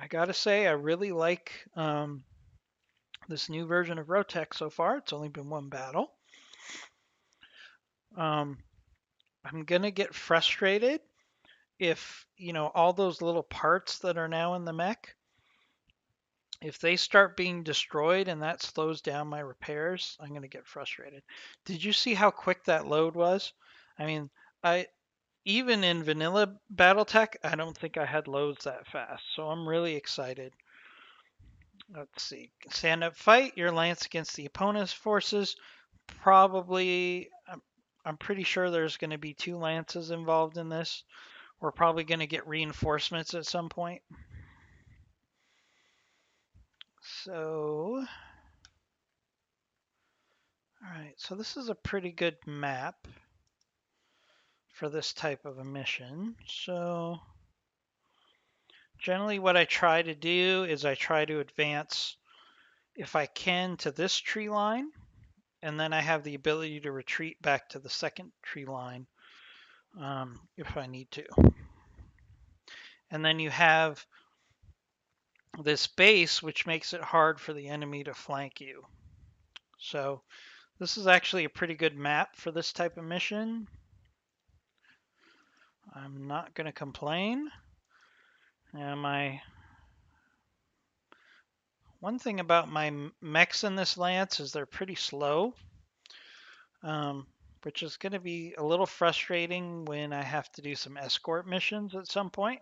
I gotta say, I really like this new version of RogueTech so far. It's only been one battle. I'm gonna get frustrated if all those little parts that are now in the mech, If they start being destroyed and that slows down my repairs, I'm going to get frustrated. Did you see how quick that load was? I mean, I even in vanilla BattleTech, I don't think I had loads that fast. So I'm really excited. Let's see. Stand up fight, your lance against the opponent's forces. Probably, I'm pretty sure there's going to be 2 lances involved in this. We're probably going to get reinforcements at some point. So, all right, so this is a pretty good map for this type of a mission. So, generally what I try to do is I try to advance, if I can, to this tree line, and then I have the ability to retreat back to the second tree line if I need to. And then you have this base, which makes it hard for the enemy to flank you. So this is actually a pretty good map for this type of mission. I'm not going to complain. Now one thing about my mechs in this lance is they're pretty slow, which is going to be a little frustrating when I have to do some escort missions at some point.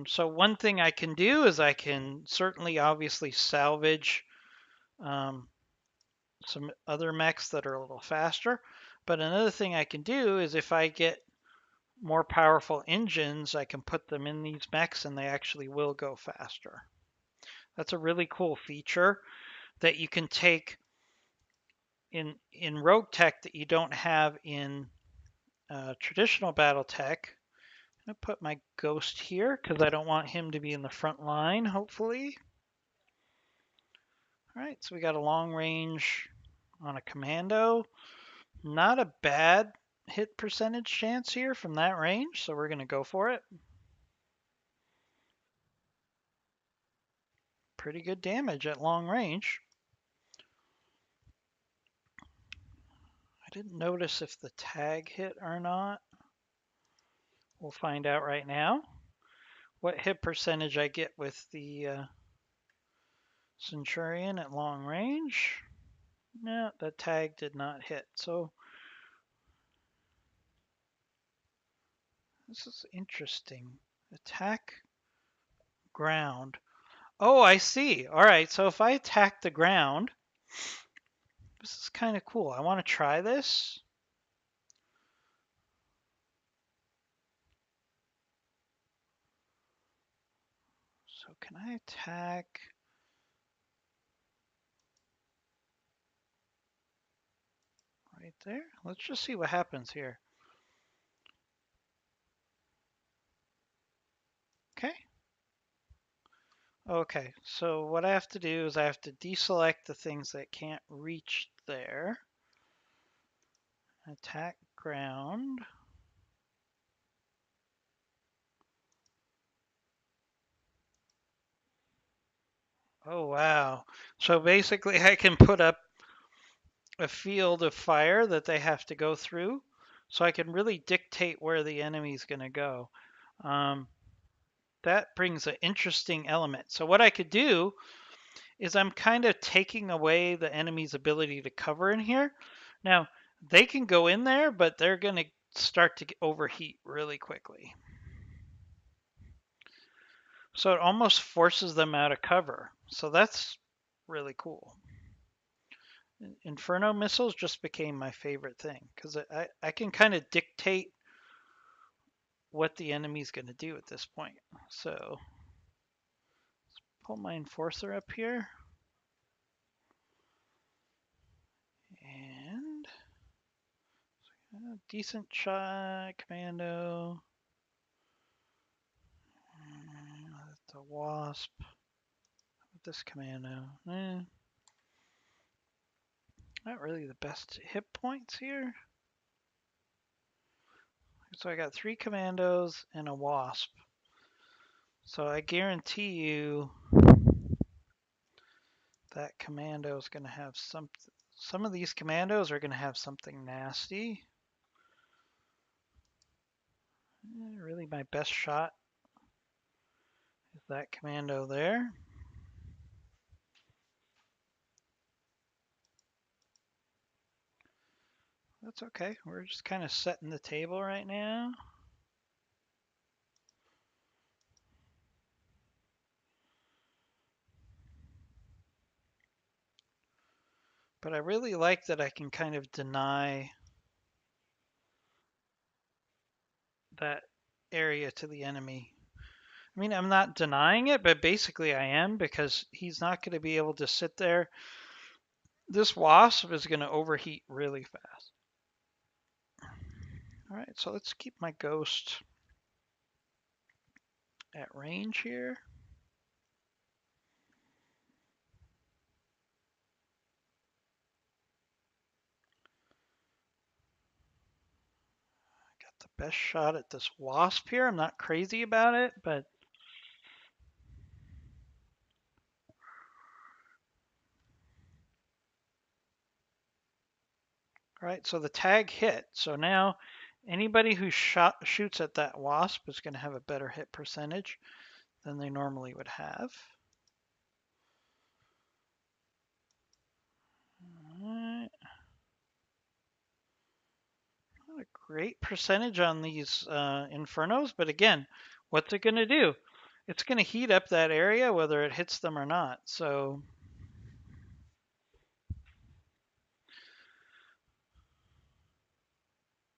So one thing I can do is I can certainly obviously salvage some other mechs that are a little faster. But another thing I can do is if I get more powerful engines, I can put them in these mechs and they actually will go faster. That's a really cool feature that you can take in RogueTech that you don't have in traditional BattleTech. I'm going to put my Ghost here because I don't want him to be in the front line, hopefully. All right, so we got a long range on a commando. Not a bad hit percentage chance here from that range, so we're going to go for it. Pretty good damage at long range. I didn't notice if the tag hit or not. We'll find out right now. What hit percentage I get with the Centurion at long range. No, the tag did not hit. So this is interesting. Attack ground. Oh, I see. All right, so if I attack the ground, this is kind of cool. I want to try this. So can I attack? Right there. Let's just see what happens here. Okay. Okay, so what I have to do is I have to deselect the things that can't reach there. Attack ground. Oh, wow. So basically I can put up a field of fire that they have to go through. So I can really dictate where the enemy's going to go. That brings an interesting element. So what I could do is I'm kind of taking away the enemy's ability to cover in here. Now, they can go in there, but they're going to start to overheat really quickly. So it almost forces them out of cover. So that's really cool. Inferno missiles just became my favorite thing because I can kind of dictate what the enemy's going to do at this point. So let's pull my enforcer up here. And decent shot, commando. The wasp. With this commando. Not really the best hit points here. So I got 3 commandos and a wasp. So I guarantee you that commando is going to have something. Some of these commandos are going to have something nasty. Really my best shot Is that commando there? That's okay. We're just kind of setting the table right now. But I really like that I can kind of deny that area to the enemy. I mean, I'm not denying it, but basically I am because he's not going to be able to sit there. This wasp is going to overheat really fast. All right, so let's keep my ghost at range here. Got the best shot at this wasp here. I'm not crazy about it, but all right, so the tag hit. So now anybody who shoots at that wasp is going to have a better hit percentage than they normally would have. All right. Not a great percentage on these infernos, but again, what's it going to do? It's going to heat up that area whether it hits them or not. So,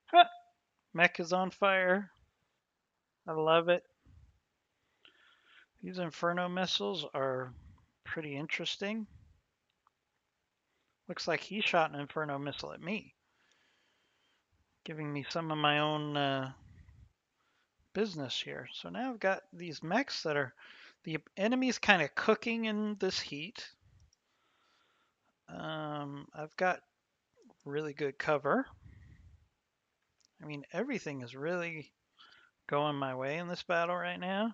huh, mech is on fire. I love it. These inferno missiles are pretty interesting. Looks like he shot an inferno missile at me, giving me some of my own business here. So now I've got these mechs that are the enemy's kind of cooking in this heat. I've got really good cover. I mean, everything is really going my way in this battle right now.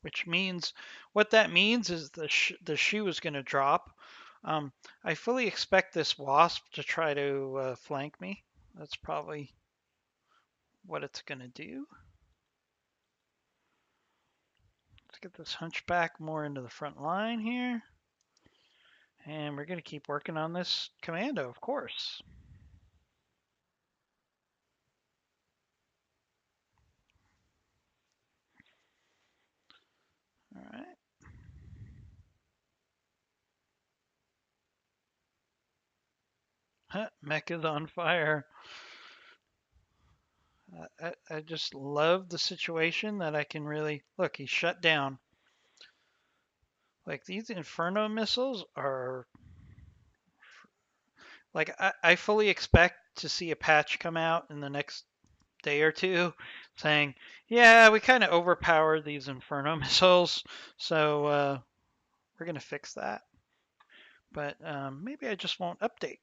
Which means, what that means is the shoe is going to drop. I fully expect this wasp to try to flank me. That's probably what it's going to do. Let's get this hunchback more into the front line here. And we're going to keep working on this commando, of course. All right. Mech is on fire. I just love the situation that I can really look. He's shut down. Like these Inferno missiles are like I fully expect to see a patch come out in the next day or two saying, yeah, we kind of overpowered these Inferno missiles, so we're gonna fix that. But maybe I just won't update.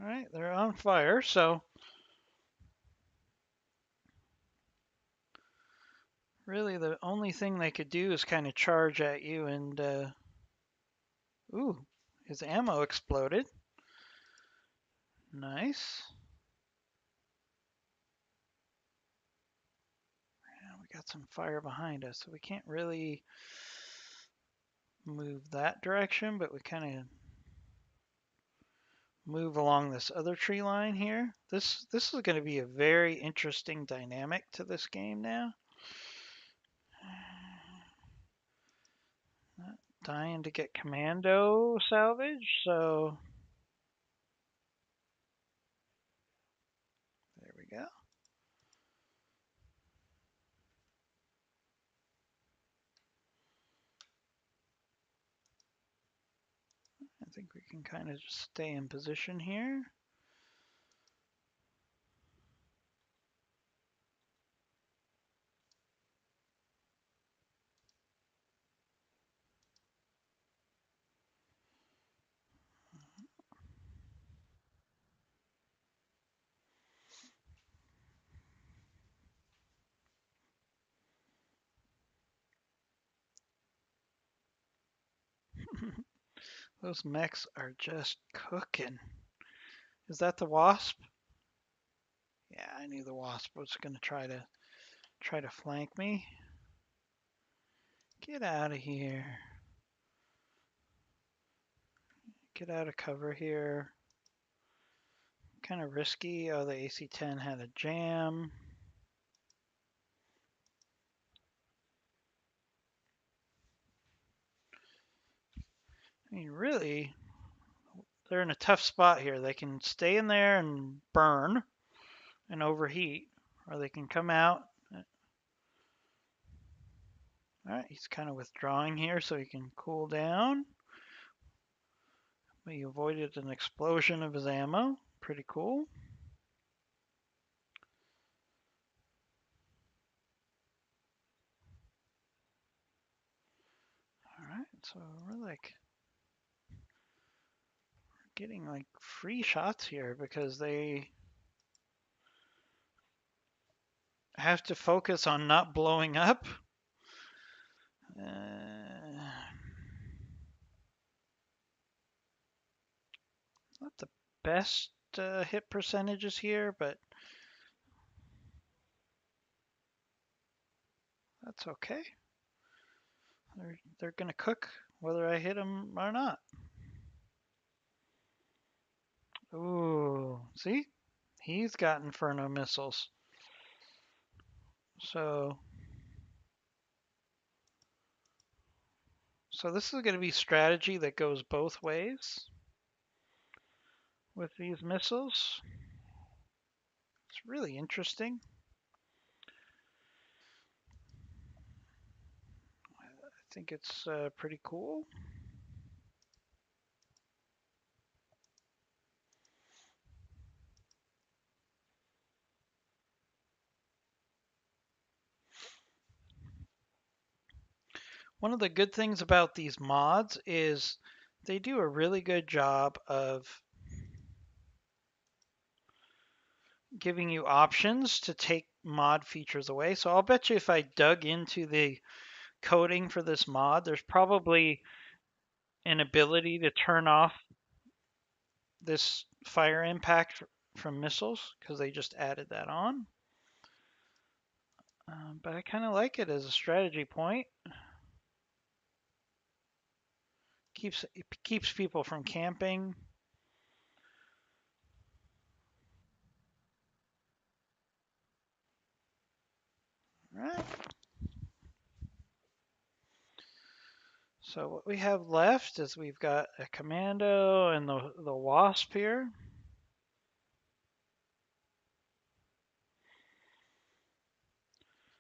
All right, they're on fire, so really the only thing they could do is kind of charge at you and ooh, his ammo exploded. Nice. And we got some fire behind us, so we can't really move that direction, but we kind of move along this other tree line here. This is going to be a very interesting dynamic to this game now. Not dying to get commando salvage, so there we go. I think we can kind of just stay in position here. Those mechs are just cooking. Is that the wasp? Yeah, I knew the wasp was going to try to flank me. Get out of here. Get out of cover here. Kind of risky. Oh, the AC-10 had a jam. I mean, really, they're in a tough spot here. They can stay in there and burn and overheat, or they can come out. All right, he's kind of withdrawing here so he can cool down. We avoided an explosion of his ammo. Pretty cool. All right, so we're getting like free shots here because they have to focus on not blowing up. Not the best hit percentages here, but that's okay. They're gonna cook whether I hit them or not. Ooh, see? He's got Inferno missiles. So this is going to be strategy that goes both ways with these missiles. It's really interesting. I think it's pretty cool. One of the good things about these mods is they do a really good job of giving you options to take mod features away. So I'll bet you if I dug into the coding for this mod, there's probably an ability to turn off this fire impact from missiles because they just added that on. But I kind of like it as a strategy point. It keeps people from camping. All right. So what we have left is we've got a commando and the wasp here.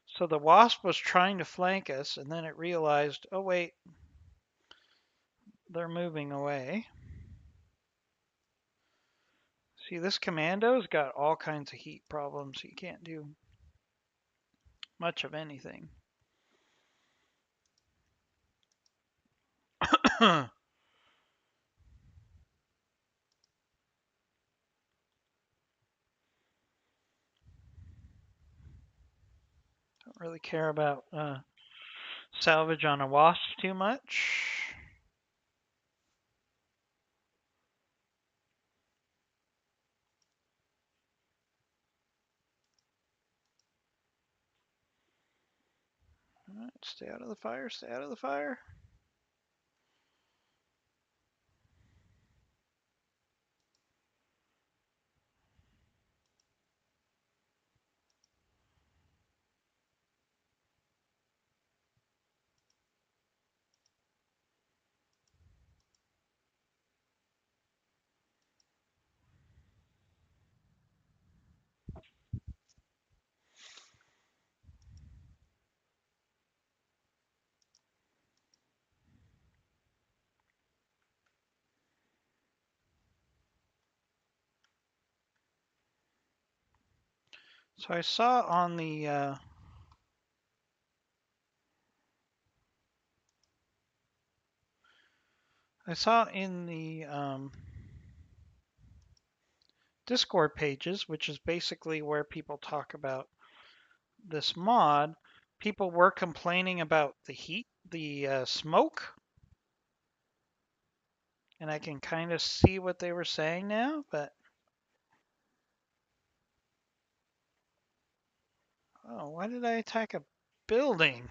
So the wasp was trying to flank us, and then it realized, oh wait, they're moving away. See, this commando's got all kinds of heat problems. He can't do much of anything. Don't really care about salvage on a wasp too much. All right, stay out of the fire, stay out of the fire. So I saw on the I saw in the Discord pages, which is basically where people talk about this mod, people were complaining about the heat, the smoke And I can kind of see what they were saying now, but oh, why did I attack a building?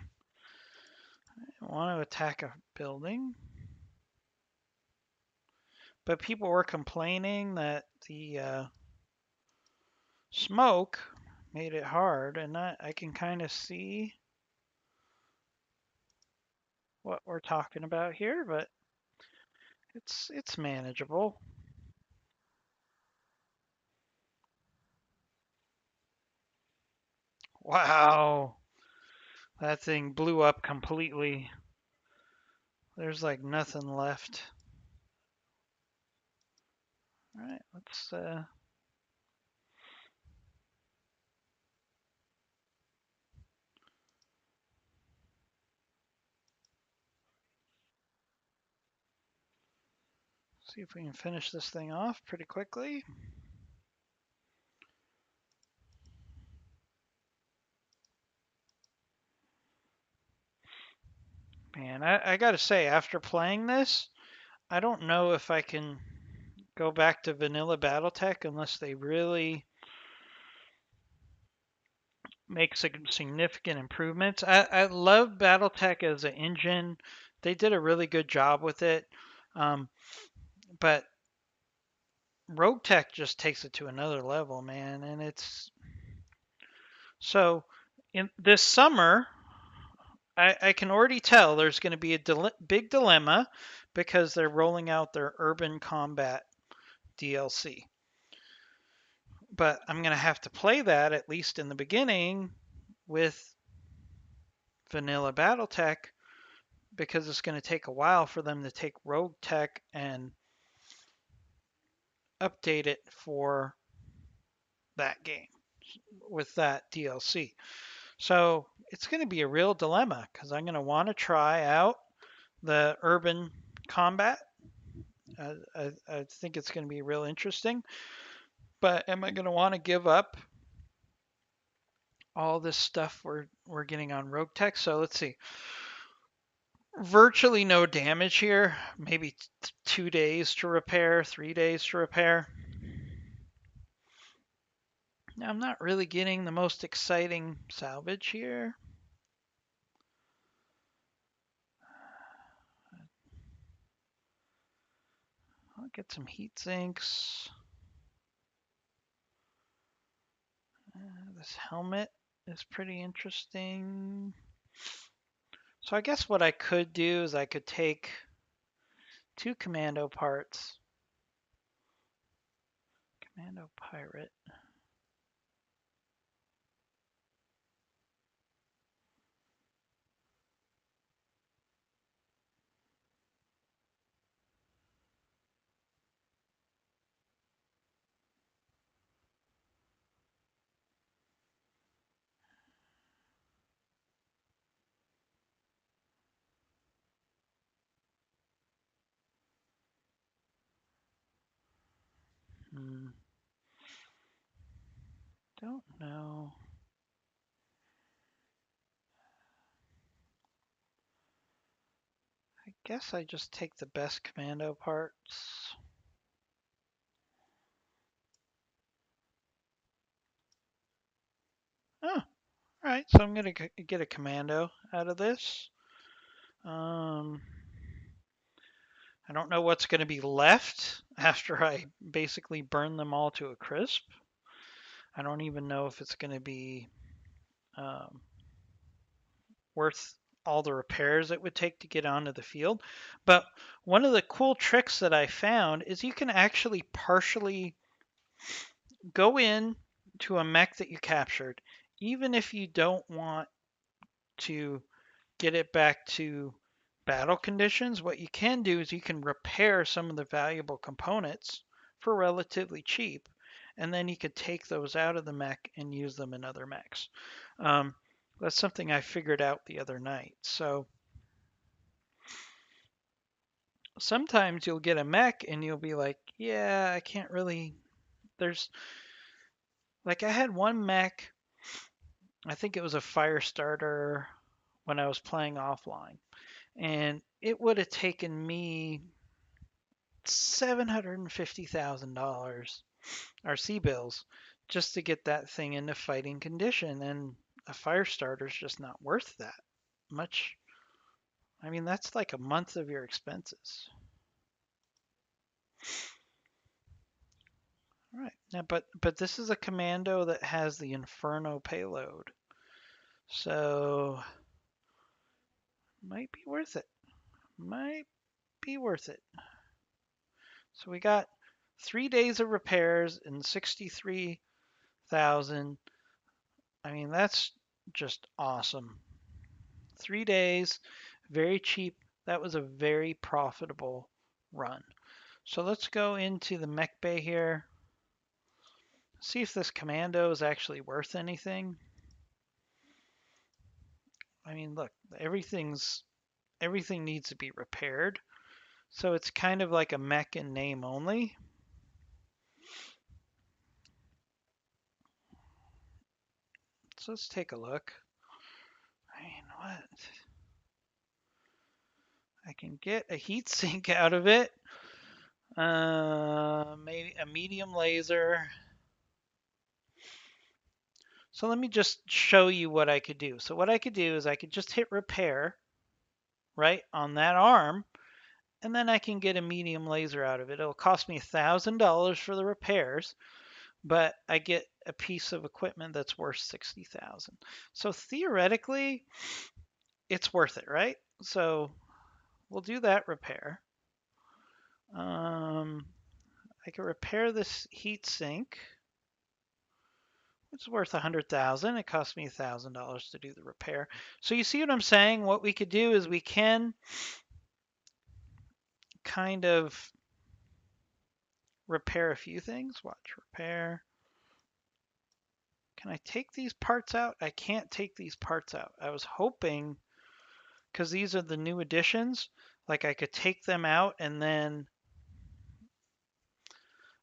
I want to attack a building. But people were complaining that the smoke made it hard, and I can kind of see what we're talking about here, but it's manageable. Wow, that thing blew up completely. There's like nothing left. All right, let's see if we can finish this thing off pretty quickly. Man, I gotta say, after playing this, I don't know if I can go back to vanilla BattleTech unless they really make significant improvements. I love BattleTech as an engine. They did a really good job with it. Um, but RogueTech just takes it to another level, man. And it's so in this summer, I can already tell there's going to be a big dilemma because they're rolling out their urban combat DLC. But I'm going to have to play that at least in the beginning with vanilla BattleTech because it's going to take a while for them to take RogueTech and update it for that game with that DLC. So it's going to be a real dilemma because I'm going to want to try out the urban combat. I think it's going to be real interesting. But am I going to want to give up all this stuff we're getting on RogueTech? So let's see. Virtually no damage here. Maybe 2 days to repair, 3 days to repair. Now, I'm not really getting the most exciting salvage here. I'll get some heat sinks. This helmet is pretty interesting. So I guess what I could do is I could take 2 commando parts. Commando pirate. Hmm, don't know. I guess I just take the best commando parts. Oh, alright, so I'm gonna get a commando out of this. Um, I don't know what's going to be left after I basically burn them all to a crisp. I don't even know if it's going to be um, worth all the repairs it would take to get onto the field. But one of the cool tricks that I found is you can actually partially go in to a mech that you captured, even if you don't want to get it back to battle conditions. What you can do is you can repair some of the valuable components for relatively cheap, and then you could take those out of the mech and use them in other mechs. Um, that's something I figured out the other night. So sometimes you'll get a mech and you'll be like, yeah, I can't really. There's like I had one mech, I think it was a fire starter when I was playing offline, and it would have taken me $750,000 RC bills just to get that thing into fighting condition, and a fire starter is just not worth that much. I mean, that's like a month of your expenses. All right. Now, but this is a commando that has the Inferno payload, so might be worth it. Might be worth it. So we got 3 days of repairs and 63,000. I mean, that's just awesome. 3 days, very cheap. That was a very profitable run. So let's go into the mech bay here. See if this commando is actually worth anything. I mean, look, everything needs to be repaired. So it's kind of like a mech in name only. So let's take a look. I mean, what? I can get a heat sink out of it. Maybe a medium laser. So let me just show you what I could do. So what I could do is I could just hit repair, right, on that arm, and then I can get a medium laser out of it. It'll cost me $1,000 for the repairs, but I get a piece of equipment that's worth 60,000. So theoretically, it's worth it, right? So we'll do that repair. I can repair this heat sink. It's worth 100,000. It cost me $1,000 to do the repair. So you see what I'm saying? What we could do is we can kind of repair a few things. Watch repair. Can I take these parts out? I can't take these parts out. I was hoping, because these are the new additions, like I could take them out and then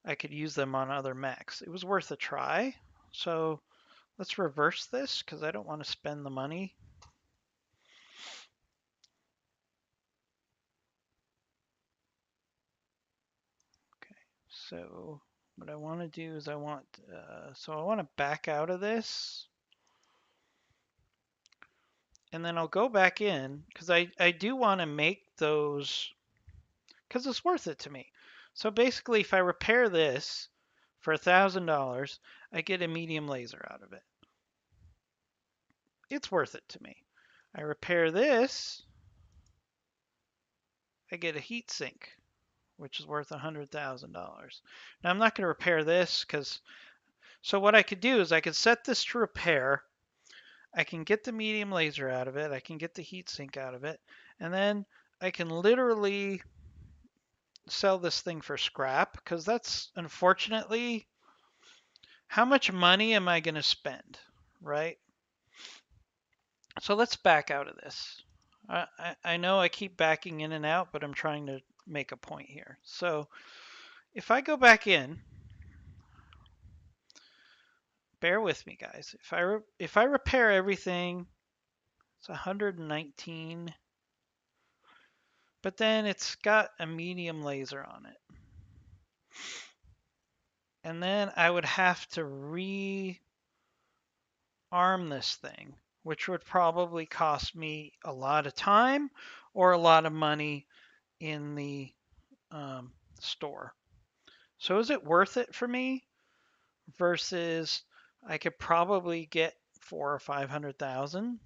I could use them on other mechs. It was worth a try. So let's reverse this because I don't want to spend the money. Okay, so what I want to do is I want to back out of this. And then I'll go back in because I do want to make those because it's worth it to me. So basically, if I repair this for $1,000, I get a medium laser out of it. It's worth it to me. I repair this, I get a heat sink, which is worth $100,000. Now I'm not going to repair this because, so what I could do is I could set this to repair. I can get the medium laser out of it. I can get the heat sink out of it. And then I can literally sell this thing for scrap because that's unfortunately how much money am I going to spend, right? So let's back out of this. I know I keep backing in and out, but I'm trying to make a point here. So if I go back in, bear with me, guys. If I repair everything, it's 119, but then it's got a medium laser on it. And then I would have to rearm this thing, which would probably cost me a lot of time or a lot of money in the store. So is it worth it for me versus I could probably get 400,000 or 500,000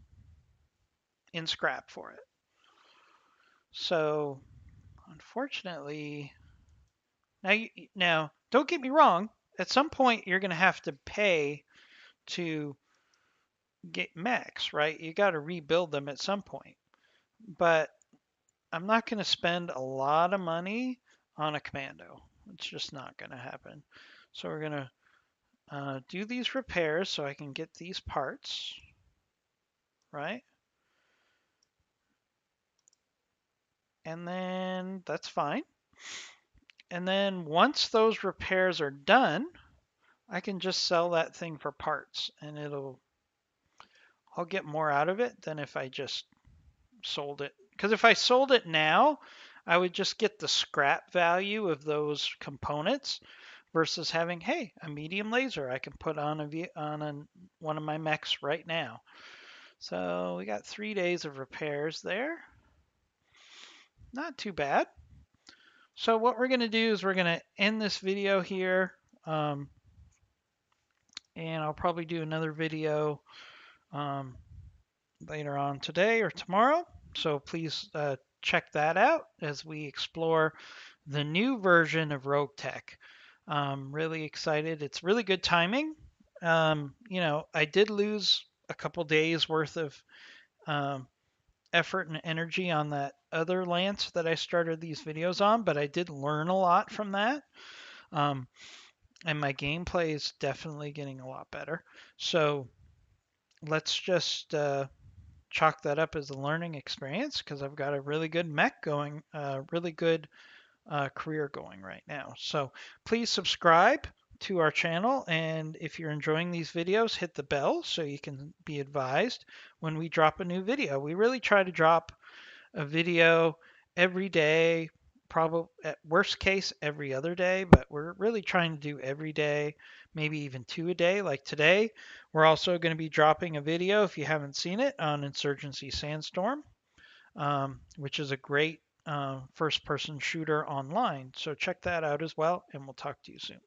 in scrap for it? So unfortunately, now don't get me wrong. At some point, you're going to have to pay to get mechs, right? You got to rebuild them at some point. But I'm not going to spend a lot of money on a commando. It's just not going to happen. So we're going to do these repairs so I can get these parts, right? And then that's fine. And then once those repairs are done, I can just sell that thing for parts and I'll get more out of it than if I just sold it. Because if I sold it now, I would just get the scrap value of those components versus having, hey, a medium laser I can put on one of my mechs right now. So we got 3 days of repairs there. Not too bad. So what we're going to do is we're going to end this video here. Um, and I'll probably do another video um, later on today or tomorrow. So please check that out as we explore the new version of RogueTech. Really excited. It's really good timing. I did lose a couple days worth of um, effort and energy on that other lance that I started these videos on, but I did learn a lot from that. Um, and my gameplay is definitely getting a lot better. So let's just chalk that up as a learning experience because I've got a really good mech going, really good career going right now. So please subscribe to our channel, and if you're enjoying these videos, hit the bell so you can be advised when we drop a new video. We really try to drop a video every day, probably at worst case every other day, but we're really trying to do every day, maybe even 2 a day. Like today, we're also going to be dropping a video, if you haven't seen it, on Insurgency Sandstorm, which is a great first person shooter online. So check that out as well, and we'll talk to you soon.